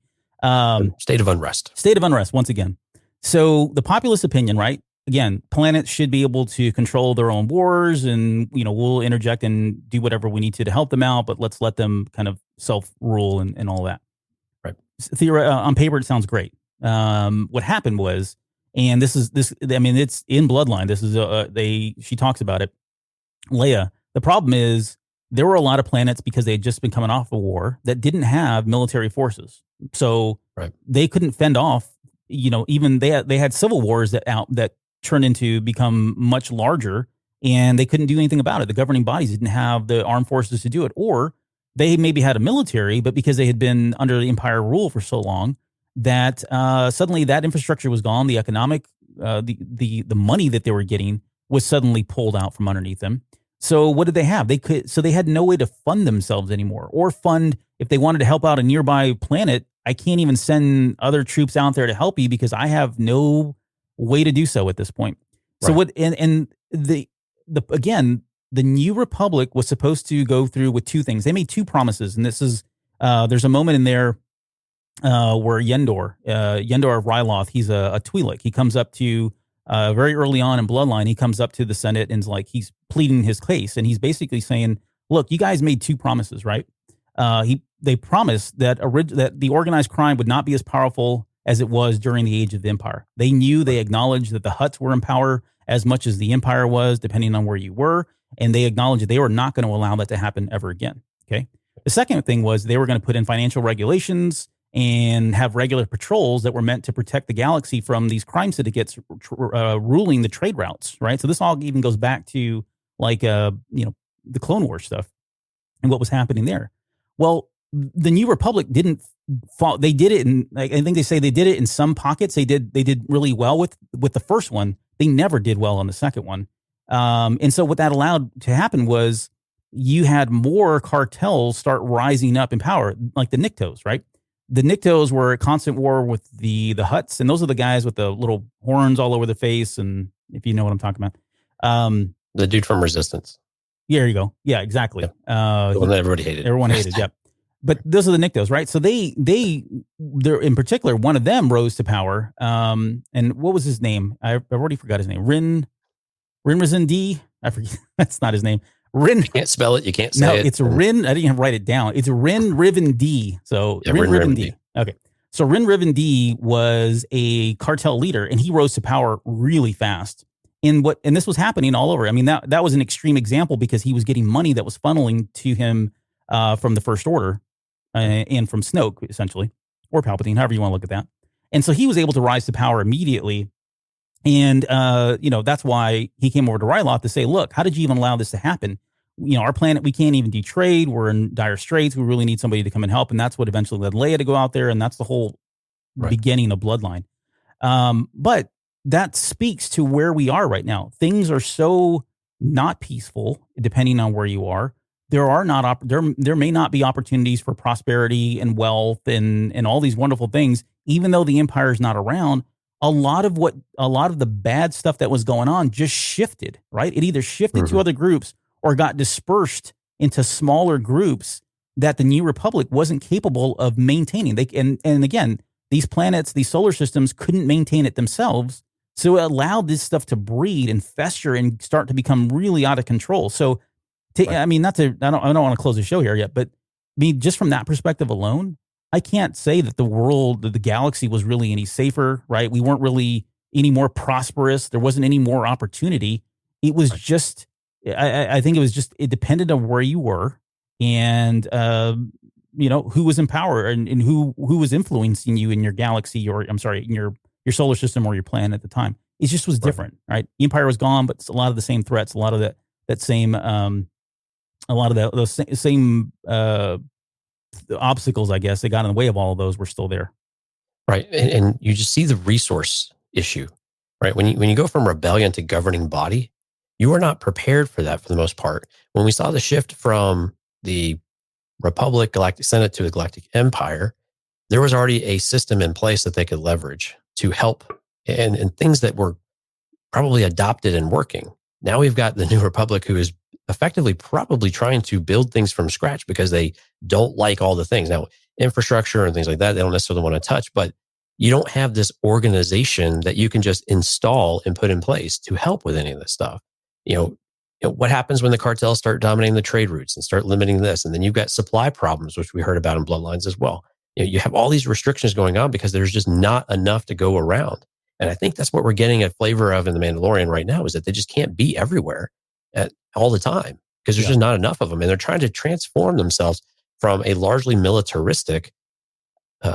State of unrest. State of unrest, once again. So the populace opinion, right? Again, planets should be able to control their own wars, and we'll interject and do whatever we need to help them out, but let's let them kind of self-rule and all that. Right. On paper, it sounds great. What happened was, and I mean, it's in Bloodline. This is she talks about it. Leia. The problem is there were a lot of planets because they had just been coming off a war that didn't have military forces, so they couldn't fend off. Even they had civil wars that turned into become much larger, and they couldn't do anything about it. The governing bodies didn't have the armed forces to do it, or they maybe had a military, but because they had been under the Empire rule for so long, that suddenly that infrastructure was gone. The economic, the money that they were getting was suddenly pulled out from underneath them. So what did they have? They had no way to fund themselves anymore, or fund if they wanted to help out a nearby planet. I can't even send other troops out there to help you because I have no way to do so at this point. So what? And the New Republic was supposed to go through with two things. They made two promises, and this is there's a moment in there where Yendor of Ryloth, he's a Twi'lek. He comes up to very early on in Bloodline. He comes up to the Senate and he's pleading his case, and he's basically saying, "Look, you guys made two promises, right? They promised that the organized crime would not be as powerful as it was during the age of the Empire. They acknowledged that the Hutts were in power as much as the Empire was, depending on where you were, and they acknowledged that they were not going to allow that to happen ever again." Okay. The second thing was they were going to put in financial regulations and have regular patrols that were meant to protect the galaxy from these crime syndicates ruling the trade routes, right? So this all even goes back to the Clone Wars stuff and what was happening there. Well, the New Republic didn't fall. They did it, and I think they say they did it in some pockets. They did really well with the first one. They never did well on the second one. And so what that allowed to happen was you had more cartels start rising up in power, like the Niktos, right? The Niktos were at constant war with the Hutts, and those are the guys with the little horns all over the face, and if you know what I'm talking about. The dude from Resistance. Yeah, there you go. Yeah, exactly. The one that everybody hated. Everyone hated, yeah. But those are the Niktos, right? So they're in particular, one of them rose to power. And what was his name? I've already forgot his name. Rin Rizindi. I forget. That's not his name. Rin. You can't spell it. You can't say it. No, it's Rin. I didn't even write it down. It's Rin Rivindi. So yeah, Rin Rivindi. Okay. So Rin Rivindi was a cartel leader, and he rose to power really fast. And this was happening all over. I mean, that was an extreme example because he was getting money that was funneling to him from the First Order and from Snoke, essentially, or Palpatine, however you want to look at that. And so he was able to rise to power immediately. And, that's why he came over to Ryloth to say, look, how did you even allow this to happen? Our planet, we can't even do trade. We're in dire straits. We really need somebody to come and help. And that's what eventually led Leia to go out there. And that's the whole beginning of Bloodline. But that speaks to where we are right now. Things are so not peaceful, depending on where you are. There may not be opportunities for prosperity and wealth and all these wonderful things, even though the Empire is not around. A lot of the bad stuff that was going on just shifted, right? It either shifted to other groups or got dispersed into smaller groups that the New Republic wasn't capable of maintaining. And again, these planets, these solar systems couldn't maintain it themselves. So it allowed this stuff to breed and fester and start to become really out of control. So I don't want to close the show here yet, but just from that perspective alone, I can't say that the galaxy was really any safer, right? We weren't really any more prosperous. There wasn't any more opportunity. It was just, I think it depended on where you were and, who was in power and who was influencing you in your galaxy in your solar system or your planet at the time. It just was different, right? The Empire was gone, but a lot of the same threats, a lot of those same obstacles, I guess, that got in the way of all of those were still there. Right. And you just see the resource issue, right? When you go from rebellion to governing body, you are not prepared for that for the most part. When we saw the shift from the Republic Galactic Senate to the Galactic Empire, there was already a system in place that they could leverage to help and things that were probably adopted and working. Now we've got the New Republic who is effectively probably trying to build things from scratch because they don't like all the things. Now, infrastructure and things like that, they don't necessarily want to touch, but you don't have this organization that you can just install and put in place to help with any of this stuff. what happens when the cartels start dominating the trade routes and start limiting this? And then you've got supply problems, which we heard about in Bloodlines as well. You have all these restrictions going on because there's just not enough to go around. And I think that's what we're getting a flavor of in The Mandalorian right now, is that they just can't be everywhere at all the time because there's just not enough of them. And they're trying to transform themselves from a largely militaristic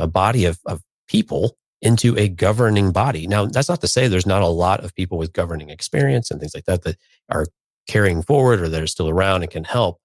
body of people into a governing body. Now, that's not to say there's not a lot of people with governing experience and things like that that are carrying forward or that are still around and can help.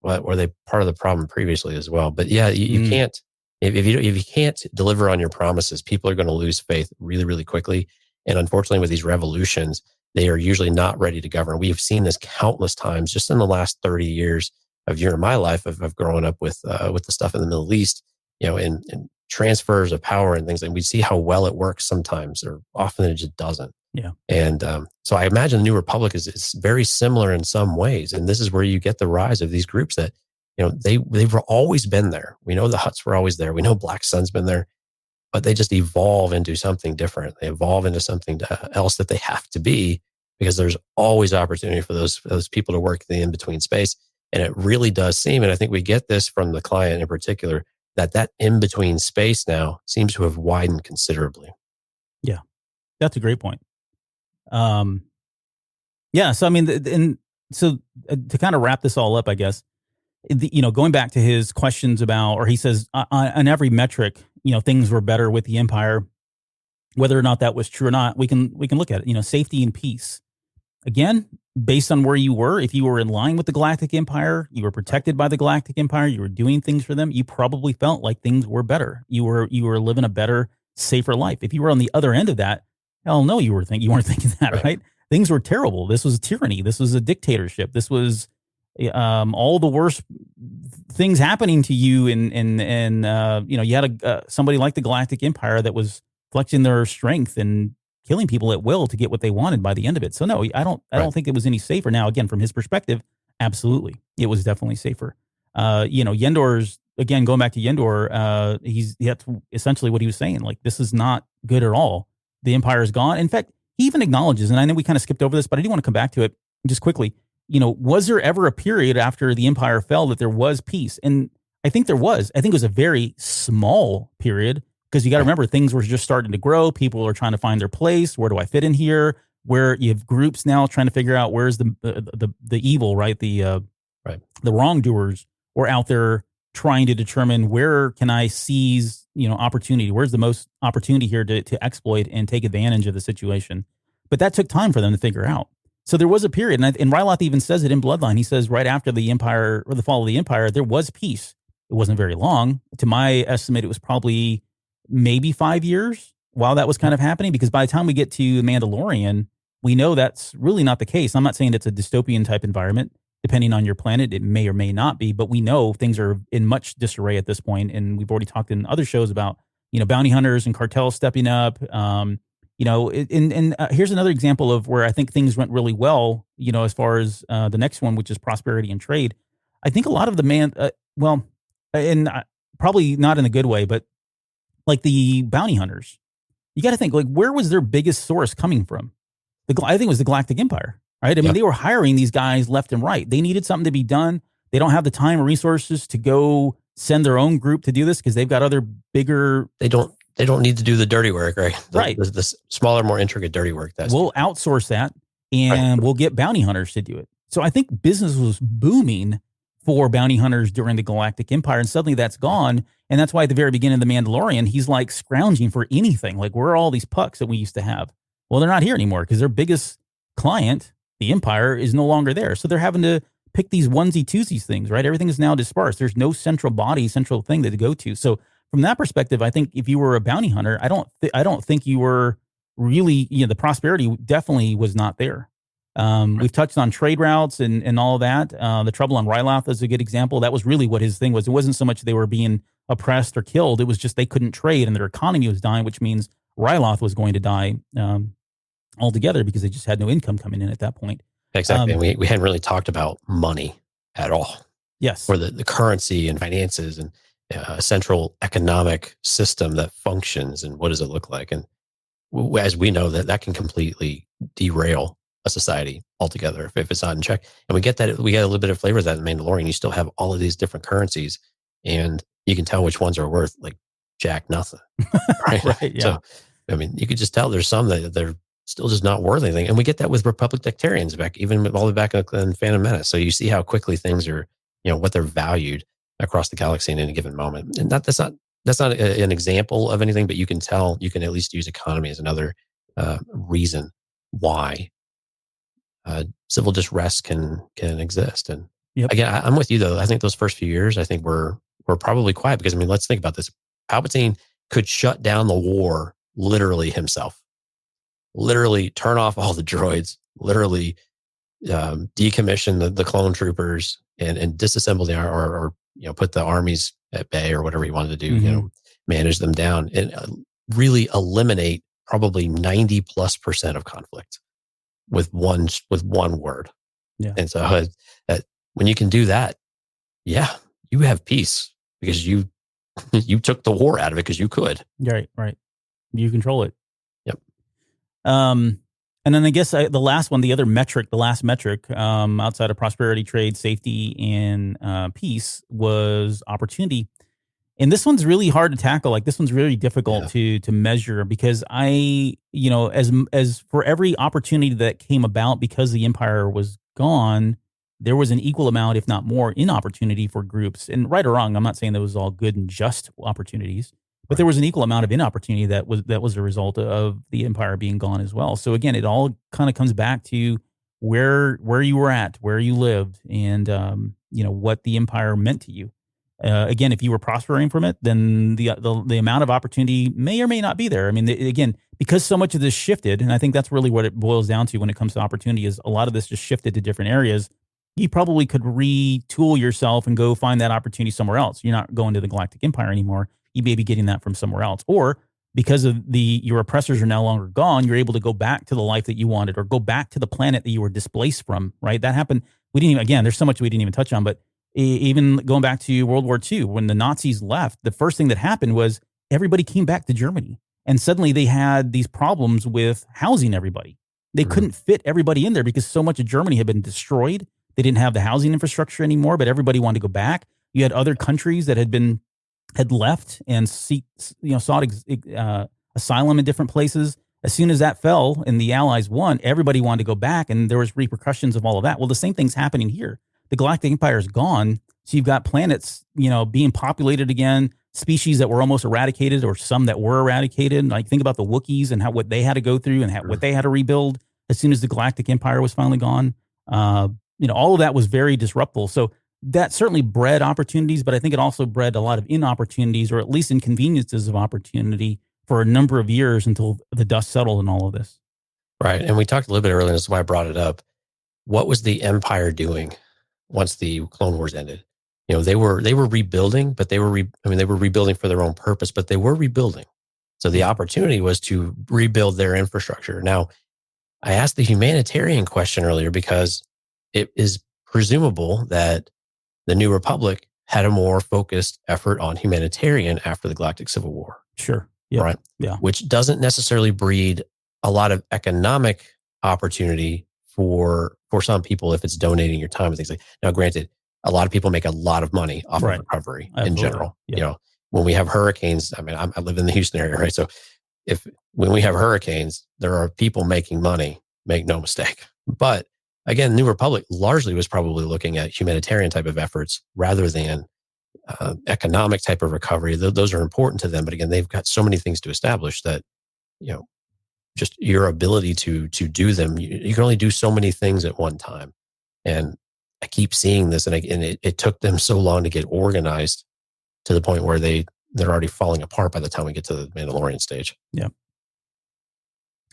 But were they part of the problem previously as well? But yeah, you can't, if you can't deliver on your promises, people are going to lose faith really, really quickly. And unfortunately, with these revolutions, they are usually not ready to govern. We've seen this countless times just in the last 30 years of my life of growing up with the stuff in the Middle East, in transfers of power and things. And we see how well it works sometimes, or often it just doesn't. Yeah. And so I imagine the New Republic is very similar in some ways. And this is where you get the rise of these groups that, they've always been there. We know the Hutts were always there. We know Black Sun's been there, but they just evolve into something different. They evolve into something else that they have to be, because there's always opportunity for those people to work the in-between space. And it really does seem, and I think we get this from the client in particular, that in-between space now seems to have widened considerably. Yeah, that's a great point. Yeah. So, I mean, to kind of wrap this all up, I guess, going back to his questions about, or he says on every metric, things were better with the Empire, whether or not that was true or not, we can look at it, safety and peace. Again, based on where you were, if you were in line with the Galactic Empire, you were protected by the Galactic Empire, you were doing things for them, you probably felt like things were better. You were living a better, safer life. If you were on the other end of that, hell no, you weren't thinking that, right? Things were terrible. This was tyranny. This was a dictatorship. This was all the worst things happening to you. And you had somebody like the Galactic Empire that was flexing their strength and killing people at will to get what they wanted by the end of it. So no, I don't think it was any safer. Now, again, from his perspective, absolutely, it was definitely safer. Yendor's, again, going back to Yendor, that's essentially what he was saying. Like, this is not good at all. The Empire is gone. In fact, he even acknowledges, and I know we kind of skipped over this, but I do want to come back to it just quickly. Was there ever a period after the Empire fell that there was peace? And I think there was. I think it was a very small period, because you got to remember, things were just starting to grow. People are trying to find their place. Where do I fit in here? Where you have groups now trying to figure out where's the evil, right? The wrongdoers were out there trying to determine where can I seize, opportunity. Where's the most opportunity here to exploit and take advantage of the situation? But that took time for them to figure out. So there was a period, and Ryloth even says it in Bloodline. He says right after the Empire, or the fall of the Empire, there was peace. It wasn't very long. To my estimate, it was probably maybe 5 years while that was kind of happening, because by the time we get to Mandalorian, we know that's really not the case. I'm not saying it's a dystopian type environment. Depending on your planet, it may or may not be, but we know things are in much disarray at this point. And we've already talked in other shows about, bounty hunters and cartels stepping up. Here's another example of where I think things went really well, as far as the next one, which is prosperity and trade. I think a lot of the probably not in a good way, but like the bounty hunters, you got to think, like, where was their biggest source coming from? I think it was the Galactic Empire, right? I mean, they were hiring these guys left and right. They needed something to be done. They don't have the time or resources to go send their own group to do this because they've got other bigger. They don't need to do the dirty work, right? Right. The smaller, more intricate dirty work. We'll outsource that, and we'll get bounty hunters to do it. So I think business was booming for bounty hunters during the Galactic Empire, and suddenly that's gone. And that's why at the very beginning of The Mandalorian, he's like scrounging for anything. Like, where are all these pucks that we used to have? Well, they're not here anymore because their biggest client, the Empire, is no longer there. So they're having to pick these onesie-twosies things, right? Everything is now dispersed. There's no central thing to go to. So from that perspective, I think if you were a bounty hunter, I don't think you were really, the prosperity definitely was not there. We've touched on trade routes and all of that. The trouble on Ryloth is a good example. That was really what his thing was. It wasn't so much they were being oppressed or killed. It was just they couldn't trade and their economy was dying, which means Ryloth was going to die altogether because they just had no income coming in at that point. Exactly. And we hadn't really talked about money at all. Yes. Or the currency and finances and a central economic system that functions and what does it look like. And as we know, that can completely derail a society altogether if it's not in check. And we get a little bit of flavor of that in Mandalorian. You still have all of these different currencies, and you can tell which ones are worth like jack nothing. Right. Right. Yeah. So, I mean, you could just tell there's some that they're still just not worth anything. And we get that with Republic Dictarians even all the way back in Phantom Menace. So you see how quickly things are, what they're valued across the galaxy in any given moment. And that's not an example of anything, but you can tell, you can at least use economy as another reason why civil distress can exist. And again, I'm with you though. I think those first few years, I think we're probably quiet because, I mean, let's think about this. Palpatine could shut down the war literally himself, literally turn off all the droids, literally decommission the clone troopers and disassemble the or put the armies at bay or whatever he wanted to do, manage them down and really eliminate probably 90+% of conflict with one word. Yeah. And so when you can do that, yeah, you have peace because you took the war out of it because you could. Right. You control it. Yep. And then I guess the last metric outside of prosperity, trade, safety, and peace was opportunity. And this one's really hard to tackle. Like this one's really difficult to measure because as for every opportunity that came about because the empire was gone, there was an equal amount, if not more, inopportunity for groups. And right or wrong, I'm not saying that was all good and just opportunities, but there was an equal amount of inopportunity that was a result of the empire being gone as well. So again, it all kind of comes back to where you were at, where you lived, and what the empire meant to you. Again, if you were prospering from it, then the amount of opportunity may or may not be there. I mean, again, because so much of this shifted, and I think that's really what it boils down to when it comes to opportunity is a lot of this just shifted to different areas. You probably could retool yourself and go find that opportunity somewhere else. You're not going to the Galactic Empire anymore. You may be getting that from somewhere else. Or because of your oppressors are no longer gone, you're able to go back to the life that you wanted or go back to the planet that you were displaced from, right? That happened. There's so much we didn't even touch on, but even going back to World War II, when the Nazis left, the first thing that happened was everybody came back to Germany. And suddenly they had these problems with housing everybody. They couldn't fit everybody in there because so much of Germany had been destroyed. They didn't have the housing infrastructure anymore, but everybody wanted to go back. You had other countries that had left and sought asylum in different places. As soon as that fell and the Allies won, everybody wanted to go back, and there was repercussions of all of that. Well, the same thing's happening here. The Galactic Empire is gone, so you've got planets, being populated again, species that were almost eradicated or some that were eradicated. Like think about the Wookiees and what they had to go through and what they had to rebuild as soon as the Galactic Empire was finally gone. All of that was very disruptive. So that certainly bred opportunities, but I think it also bred a lot of inopportunities or at least inconveniences of opportunity for a number of years until the dust settled in all of this. Right. And we talked a little bit earlier, and that's why I brought it up. What was the Empire doing once the Clone Wars ended? They were rebuilding, but they were rebuilding for their own purpose, but they were rebuilding. So the opportunity was to rebuild their infrastructure. Now, I asked the humanitarian question earlier because it is presumable that the New Republic had a more focused effort on humanitarian after the Galactic Civil War. Sure. Yeah. Right. Yeah. Which doesn't necessarily breed a lot of economic opportunity for some people if it's donating your time and things like that. Now, granted, a lot of people make a lot of money off of recovery in general. Yeah. When we have hurricanes, I mean, I live in the Houston area, right? So when we have hurricanes, there are people making money, make no mistake. But again, New Republic largely was probably looking at humanitarian type of efforts rather than economic type of recovery. Those are important to them. But again, they've got so many things to establish that, just your ability to do them, you can only do so many things at one time. And I keep seeing this, and it took them so long to get organized to the point where they're already falling apart by the time we get to the Mandalorian stage. Yeah.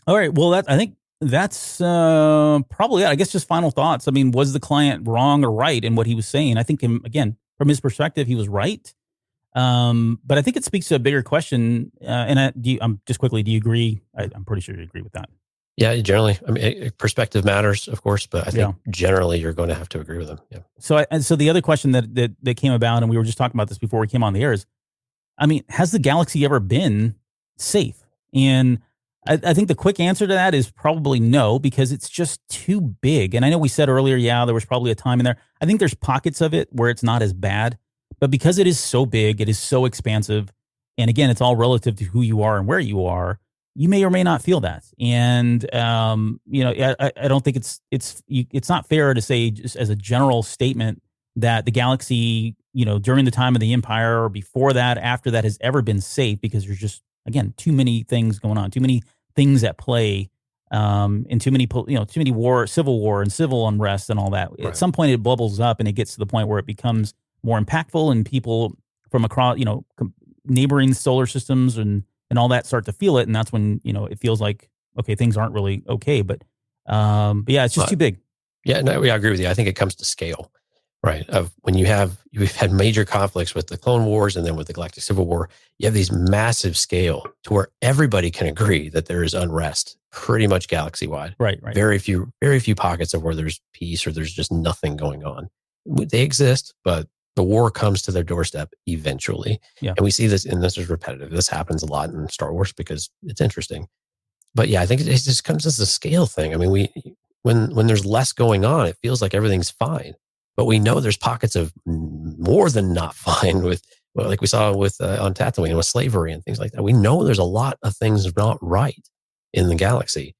All right. Well, I think that's probably it. I guess just final thoughts. I mean, was the client wrong or right in what he was saying? I think, again, from his perspective, he was right. But I think it speaks to a bigger question. Do you agree? I'm pretty sure you agree with that. Yeah, generally. I mean, perspective matters, of course, but I think generally you're going to have to agree with them. Yeah. So the other question that came about, and we were just talking about this before we came on the air, is, I mean, has the galaxy ever been safe? And I think the quick answer to that is probably no, because it's just too big. And I know we said earlier, yeah, there was probably a time in there. I think there's pockets of it where it's not as bad, but because it is so big, it is so expansive. And again, it's all relative to who you are and where you are. You may or may not feel that. And, I don't think it's not fair to say just as a general statement that the galaxy, during the time of the Empire or before that, after that has ever been safe, because there's just, again, too many things going on, too many things at play, and too many civil war and civil unrest and all that. Right. At some point it bubbles up and it gets to the point where it becomes more impactful, and people from across, neighboring solar systems and all that start to feel it. And that's when, it feels like, okay, things aren't really okay. But yeah, it's just too big. Yeah, no, I agree with you. I think it comes to scale, right? Of when you've had major conflicts with the Clone Wars and then with the Galactic Civil War, you have these massive scale to where everybody can agree that there is unrest pretty much galaxy wide. Right. Very few pockets of where there's peace or there's just nothing going on. They exist, but the war comes to their doorstep eventually. Yeah. And we see this, and this is repetitive. This happens a lot in Star Wars because it's interesting. But yeah, I think it just comes as a scale thing. I mean, when there's less going on, it feels like everything's fine. But we know there's pockets of more than not fine like we saw with on Tatooine with slavery and things like that. We know there's a lot of things not right in the galaxy.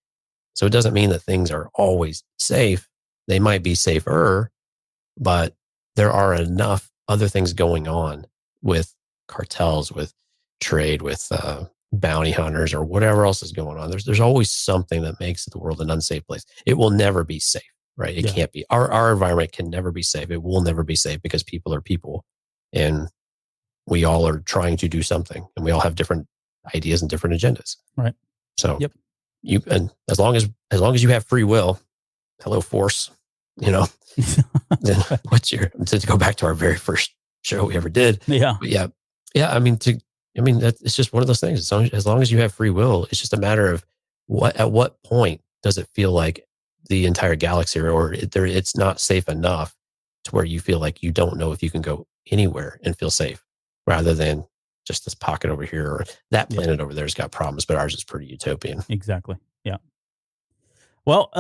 So it doesn't mean that things are always safe. They might be safer, but there are enough other things going on with cartels, with trade, with bounty hunters, or whatever else is going on. There's always something that makes the world an unsafe place. It will never be safe. Right. It can't be. Our environment can never be safe. It will never be safe because people are people, and we all are trying to do something, and we all have different ideas and different agendas. Right. So and as long as you have free will, hello Force, then to go back to our very first show we ever did. Yeah. But yeah. I mean, it's just one of those things. As long as you have free will, it's just a matter of at what point does it feel like the entire galaxy it's not safe enough to where you feel like you don't know if you can go anywhere and feel safe, rather than just this pocket over here or that planet over there's got problems, but ours is pretty utopian. Exactly. Yeah. Well,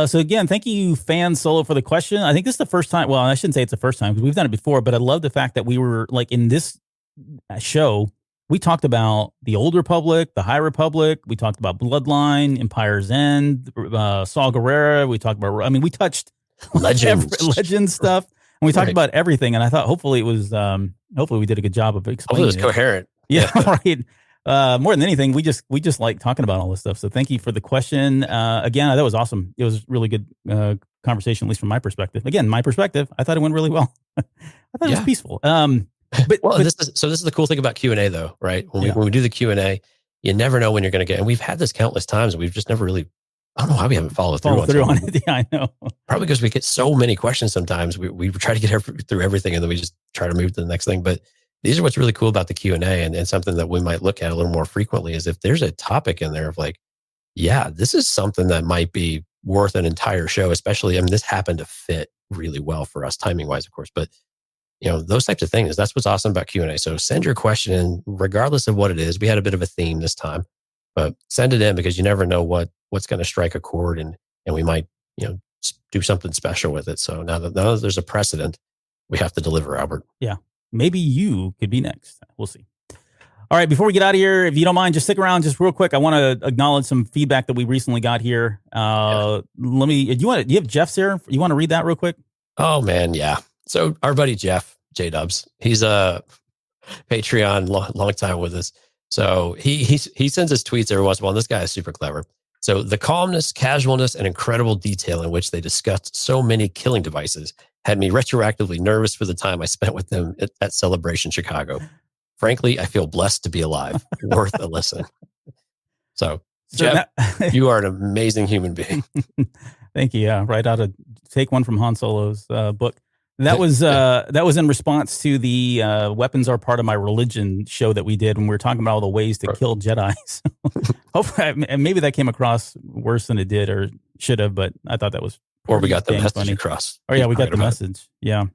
so again, thank you, Fan Solo, for the question. I think this is the first time. Well, I shouldn't say it's the first time because we've done it before, but I love the fact that we were like in this show, we talked about the Old Republic, the High Republic. We talked about Bloodline, Empire's End, Saw Gerrera. We talked about, we touched legend stuff, and we talked about everything. And I thought hopefully it was, hopefully we did a good job of explaining. Hopefully it was coherent. Yeah, right. More than anything, we just like talking about all this stuff. So thank you for the question. Again, that was awesome. It was really good conversation, at least from my perspective. Again, my perspective, I thought it went really well. I thought it was peaceful. This is the cool thing about Q&A though, right? When we do the Q&A, you never know when you're going to get, and we've had this countless times, and we've just never really, I don't know why we haven't followed through on it. Yeah, I know. Probably because we get so many questions sometimes. We try to get through everything, and then we just try to move to the next thing. But these are what's really cool about the Q&A, and something that we might look at a little more frequently is if there's a topic in there of like, yeah, this is something that might be worth an entire show, especially, this happened to fit really well for us timing wise, of course, but those types of things. That's what's awesome about Q&A. So send your question in, regardless of what it is. We had a bit of a theme this time, but send it in because you never know what's going to strike a chord, and we might, do something special with it. So now that there's a precedent, we have to deliver, Albert. Yeah. Maybe you could be next. We'll see. All right. Before we get out of here, if you don't mind, just stick around just real quick. I want to acknowledge some feedback that we recently got here. Do you have Jeff's here? You want to read that real quick? Oh man. Yeah. So our buddy Jeff, J-Dubs, he's a Patreon long time with us. So he sends us tweets every once in a while. This guy is super clever. So the calmness, casualness, and incredible detail in which they discussed so many killing devices had me retroactively nervous for the time I spent with them at Celebration Chicago. Frankly, I feel blessed to be alive. Worth a listen. So Jeff, you are an amazing human being. Thank you. Yeah, right out of take one from Han Solo's book. That was in response to the "Weapons Are Part of My Religion" show that we did when we were talking about all the ways to kill Jedi. So hopefully, maybe that came across worse than it did or should have, but I thought that was or we got the message funny. across. Oh yeah, we got the message. Yeah.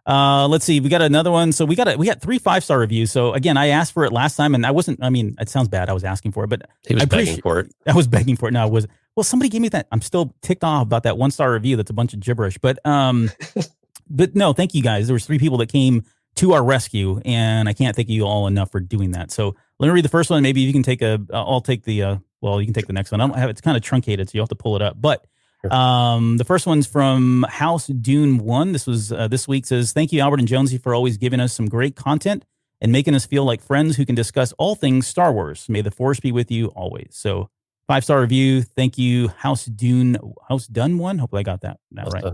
Let's see. We got another one. So we got 3 5-star reviews. So again, I asked for it last time, and it sounds bad. I was asking for it, but He was begging for it. I was begging for it. No, well, somebody gave me that. I'm still ticked off about that 1-star review. That's a bunch of gibberish. But but no, thank you guys. There was 3 people that came to our rescue, and I can't thank you all enough for doing that. So let me read the first one. Maybe you can take I'll take the, you can take the next one. I don't have, it's kind of truncated, so you'll have to pull it up. But the first one's from House Dune 1. This was this week. Says, thank you, Albert and Jonesy, for always giving us some great content and making us feel like friends who can discuss all things Star Wars. May the Force be with you always. So 5-star review. Thank you, House Dune 1. Hopefully I got that right.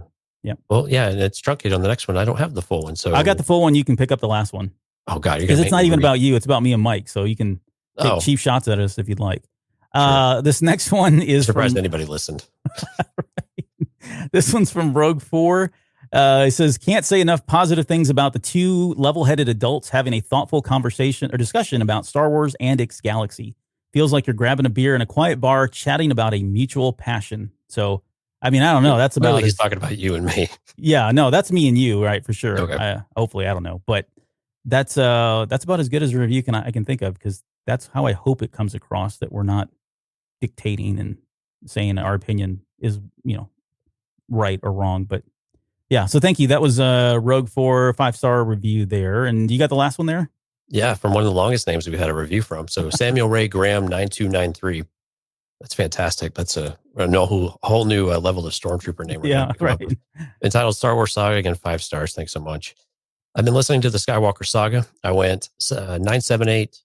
Yeah. Well, yeah, and it's truncated on the next one. I don't have the full one, so I got the full one. You can pick up the last one. Oh God, because it's not even about you. It's about me and Mike. So you can take cheap shots at us if you'd like. Sure. This next one is surprised anybody listened. Right. This one's from Rogue 4. It says, can't say enough positive things about the 2 level-headed adults having a thoughtful conversation or discussion about Star Wars and its galaxy. Feels like you're grabbing a beer in a quiet bar, chatting about a mutual passion. So, I mean, I don't know. That's about he's talking about you and me. Yeah, no, that's me and you, right? For sure. Okay. Hopefully, I don't know, but that's about as good as a review I can think of, because that's how I hope it comes across, that we're not dictating and saying our opinion is, right or wrong. But yeah, so thank you. That was Rogue 4 5-star review there. And you got the last one there? Yeah, from one of the longest names we've had a review from. So Samuel Ray Graham 9293. That's fantastic. That's a whole new level of Stormtrooper name. Yeah, right. Entitled Star Wars Saga, again, 5 stars. Thanks so much. I've been listening to the Skywalker Saga. I went 978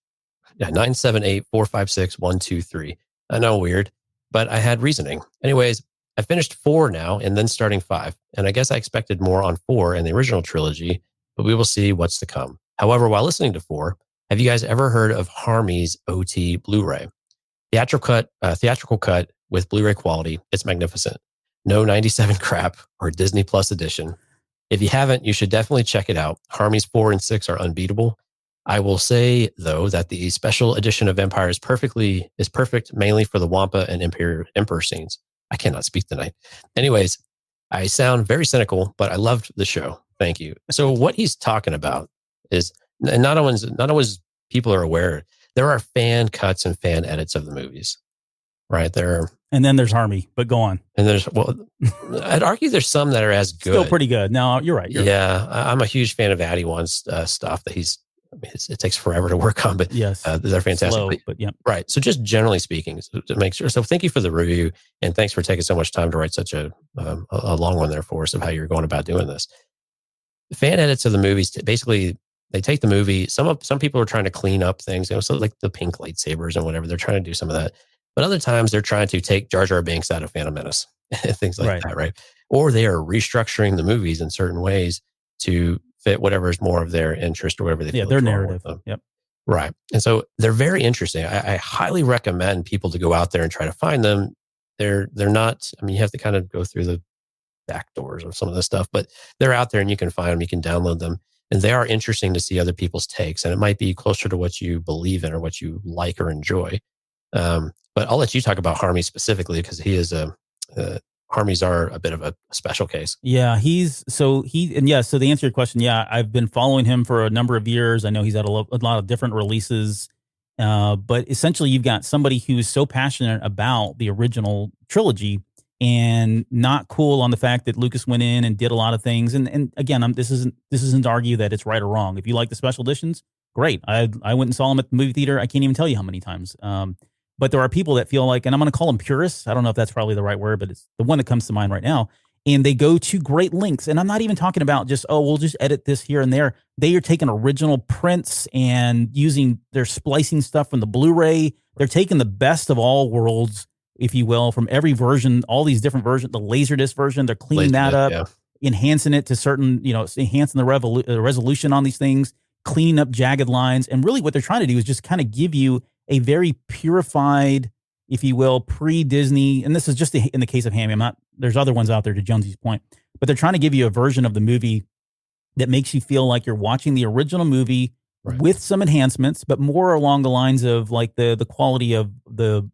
456 123. I know, weird, but I had reasoning. Anyways, I finished 4 now and then starting 5. And I guess I expected more on 4 and the original trilogy, but we will see what's to come. However, while listening to 4, have you guys ever heard of Harmy's OT Blu-ray? Theatrical cut with Blu-ray quality. It's magnificent. No 97 crap or Disney Plus edition. If you haven't, you should definitely check it out. Harmy's 4 and 6 are unbeatable. I will say, though, that the special edition of Empire is perfect mainly for the Wampa and Emperor scenes. I cannot speak tonight. Anyways, I sound very cynical, but I loved the show. Thank you. So what he's talking about is, and not always people are aware, there are fan cuts and fan edits of the movies, right? And then there's Harmy, but go on. And I'd argue there's some that are as good. Still pretty good. No, you're right. Yeah. I'm a huge fan of Addy One's stuff that it takes forever to work on, but yes, they're fantastic. Slow, but yeah. Right. So just generally speaking, to make sure. So thank you for the review, and thanks for taking so much time to write such a long one there for us of how you're going about doing this. The fan edits of the movies, basically, they take the movie. Some people are trying to clean up things, so like the pink lightsabers and whatever. They're trying to do some of that, but other times they're trying to take Jar Jar Binks out of Phantom Menace, things like that, right? Or they are restructuring the movies in certain ways to fit whatever is more of their interest or whatever they feel. Yeah, their narrative. Yep. Right. And so they're very interesting. I highly recommend people to go out there and try to find them. They're not, you have to kind of go through the back doors of some of this stuff, but they're out there and you can find them, you can download them. And they are interesting to see other people's takes. And it might be closer to what you believe in or what you like or enjoy. But I'll let you talk about Harmy specifically, because he is Harmys are a bit of a special case. Yeah, so to answer your question, yeah, I've been following him for a number of years. I know he's had a lot of different releases, but essentially you've got somebody who's so passionate about the original trilogy and not cool on the fact that Lucas went in and did a lot of things. And again, this isn't to argue that it's right or wrong. If you like the special editions, great. I went and saw them at the movie theater. I can't even tell you how many times. But there are people that feel like, and I'm going to call them purists. I don't know if that's probably the right word, but it's the one that comes to mind right now. And they go to great lengths. And I'm not even talking about just, we'll just edit this here and there. They are taking original prints and they're splicing stuff from the Blu-ray. They're taking the best of all worlds, if you will, from every version, all these different versions, the Laserdisc version, they're cleaning that up, enhancing it to certain, enhancing the resolution on these things, cleaning up jagged lines. And really what they're trying to do is just kind of give you a very purified, if you will, pre-Disney, and this is just in the case of Hammy. There's other ones out there to Jonesy's point, but they're trying to give you a version of the movie that makes you feel like you're watching the original movie with some enhancements, but more along the lines of like the quality of the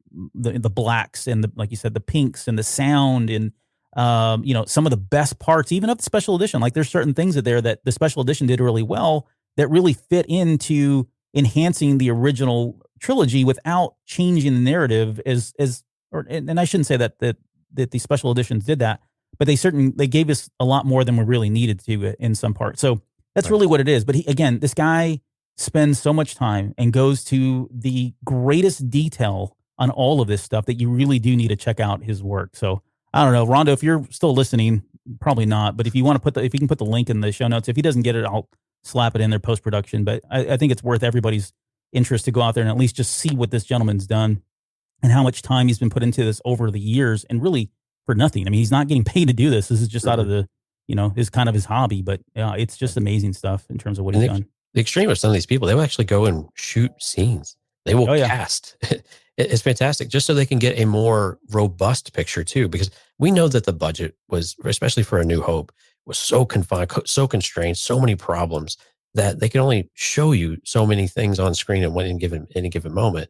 blacks and like you said, the pinks and the sound and some of the best parts, even of the special edition. Like there's certain things there that the special edition did really well that really fit into enhancing the original trilogy without changing the narrative and I shouldn't say that the special editions did that, but they gave us a lot more than we really needed to in some parts. So that's really what it is. But this guy spends so much time and goes to the greatest detail on all of this stuff that you really do need to check out his work. So I don't know, Rondo, if you're still listening, probably not, but if you want to if you can put the link in the show notes, if he doesn't get it, I'll slap it in their post-production. But I think it's worth everybody's interest to go out there and at least just see what this gentleman's done and how much time he's been put into this over the years, and really for nothing. I mean, he's not getting paid to do this. This is just out of the, his kind of his hobby, but it's just amazing stuff in terms of what he's done. The extreme of some of these people, they will actually go and shoot scenes. They will cast. It's fantastic, just so they can get a more robust picture too, because we know that the budget was, especially for A New Hope, was so confined, so constrained, so many problems that they can only show you so many things on screen at any given moment.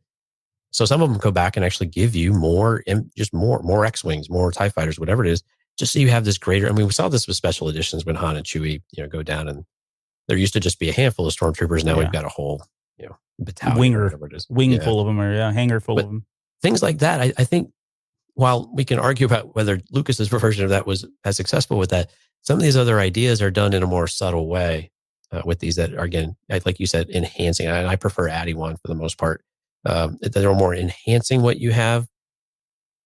So some of them go back and actually give you more X-Wings, more TIE fighters, whatever it is, just so you have this greater. I mean, we saw this with special editions when Han and Chewie, go down, and there used to just be a handful of stormtroopers. Now we've got a whole, battalion, whatever it is. Full of them, or hangar full of them. Things like that. I think while we can argue about whether Lucas's version of that was as successful with that, some of these other ideas are done in a more subtle way with these that are, again, like you said, enhancing. And I prefer adding one for the most part. They're more enhancing what you have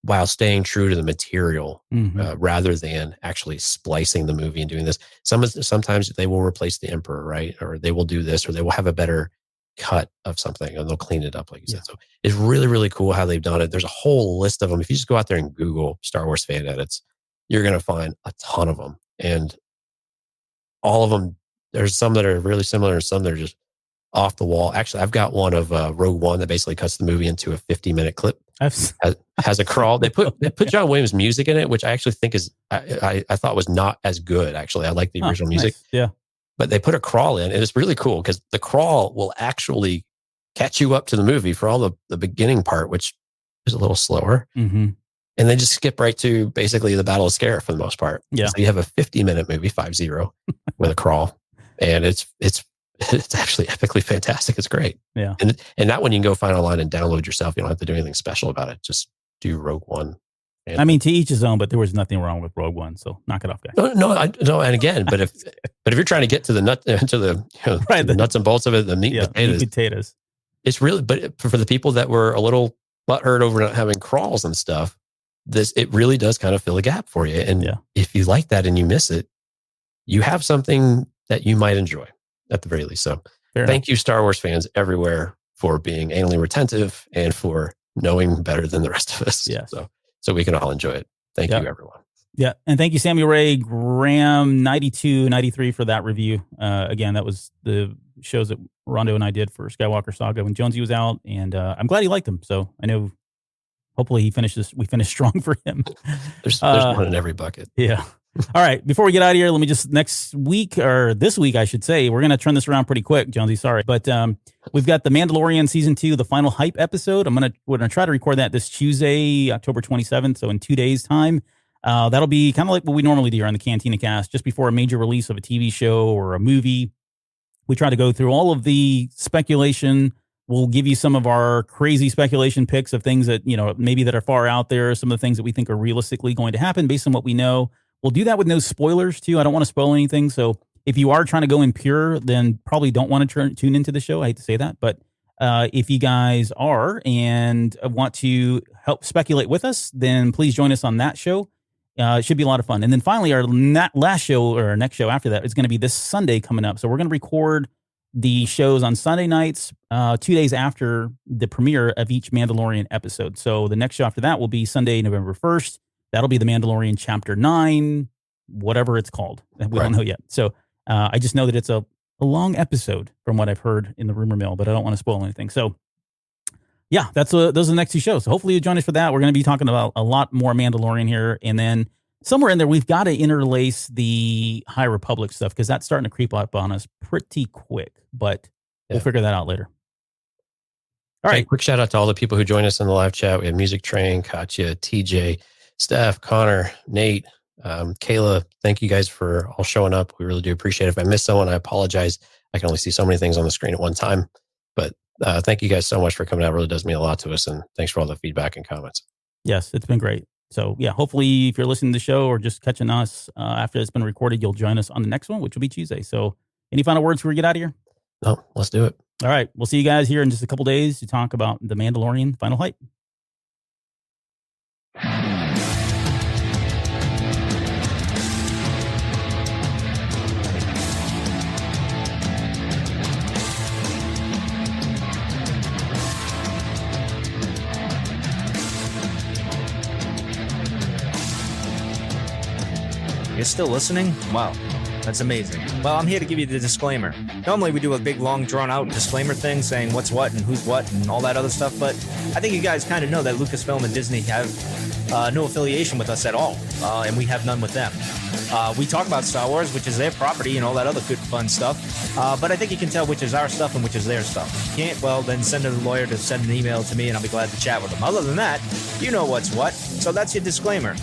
while staying true to the material, rather than actually splicing the movie and doing this. Sometimes they will replace the Emperor, right? Or they will do this, or they will have a better cut of something and they'll clean it up, like you said. So it's really, really cool how they've done it. There's a whole list of them. If you just go out there and Google Star Wars fan edits, you're going to find a ton of them. And all of them, there's some that are really similar and some that are just off the wall. Actually, I've got one of Rogue One that basically cuts the movie into a 50-minute clip. Has a crawl. They put John Williams music in it, which I actually think is I thought was not as good. Actually, I like the original music. Nice. Yeah, but they put a crawl in, and it's really cool because the crawl will actually catch you up to the movie for all the beginning part, which is a little slower, and then just skip right to basically the Battle of Scarif for the most part. Yeah, so you have a 50-minute movie, 50, with a crawl, and it's actually epically fantastic. It's great. Yeah. And that one you can go find online and download yourself. You don't have to do anything special about it. Just do Rogue One. I mean, to each his own, but there was nothing wrong with Rogue One. So knock it off, guys. No. And again, but if you're trying to get to the the nuts and bolts of it, the meat and potatoes, it's really, but for the people that were a little butthurt over not having crawls and stuff, it really does kind of fill a gap for you. And if you like that and you miss it, you have something that you might enjoy at the very least. So thank you, Star Wars fans everywhere, for being anally retentive and for knowing better than the rest of us. Yeah. So we can all enjoy it. Thank you, everyone. Yeah. And thank you, Samuel Ray Graham 92, 93 for that review. Again, that was the shows that Rondo and I did for Skywalker Saga when Jonesy was out. And I'm glad he liked them. So I know hopefully we finish strong for him. There's one in every bucket. Yeah. All right. Before we get out of here, let me just this week, I should say, we're going to turn this around pretty quick, Jonesy. Sorry. But we've got the Mandalorian season 2, the final hype episode. We're going to try to record that this Tuesday, October 27th. So in 2 days time, that'll be kind of like what we normally do on the Cantina Cast, just before a major release of a TV show or a movie. We try to go through all of the speculation. We'll give you some of our crazy speculation picks of things that, maybe that are far out there. Some of the things that we think are realistically going to happen based on what we know. We'll do that with no spoilers, too. I don't want to spoil anything. So if you are trying to go in pure, then probably don't want to tune into the show. I hate to say that. But if you guys are and want to help speculate with us, then please join us on that show. It should be a lot of fun. And then finally, our last show, or our next show after that, is going to be this Sunday coming up. So we're going to record the shows on Sunday nights, 2 days after the premiere of each Mandalorian episode. So the next show after that will be Sunday, November 1st. That'll be the Mandalorian Chapter 9, whatever it's called. We don't know yet. So I just know that it's a long episode from what I've heard in the rumor mill, but I don't want to spoil anything. So yeah, those are the next two shows. So hopefully you join us for that. We're going to be talking about a lot more Mandalorian here. And then somewhere in there, we've got to interlace the High Republic stuff because that's starting to creep up on us pretty quick. But we'll figure that out later. All right. Quick shout out to all the people who joined us in the live chat. We have Music Train, Katya, TJ, Steph, Connor, Nate, Kayla, thank you guys for all showing up. We really do appreciate it. If I missed someone, I apologize. I can only see so many things on the screen at one time. But thank you guys so much for coming out. It really does mean a lot to us. And thanks for all the feedback and comments. Yes, it's been great. So yeah, hopefully if you're listening to the show or just catching us after it's been recorded, you'll join us on the next one, which will be Tuesday. So any final words before we get out of here? No, let's do it. All right. We'll see you guys here in just a couple days to talk about the Mandalorian Final Hype. You're still listening? Wow, that's amazing. Well, I'm here to give you the disclaimer. Normally we do a big, long, drawn-out disclaimer thing saying what's what and who's what and all that other stuff, but I think you guys kind of know that Lucasfilm and Disney have no affiliation with us at all, and we have none with them. We talk about Star Wars, which is their property and all that other good, fun stuff, but I think you can tell which is our stuff and which is their stuff. If you can't, well, then send a lawyer to send an email to me, and I'll be glad to chat with them. Other than that, you know what's what, so that's your disclaimer.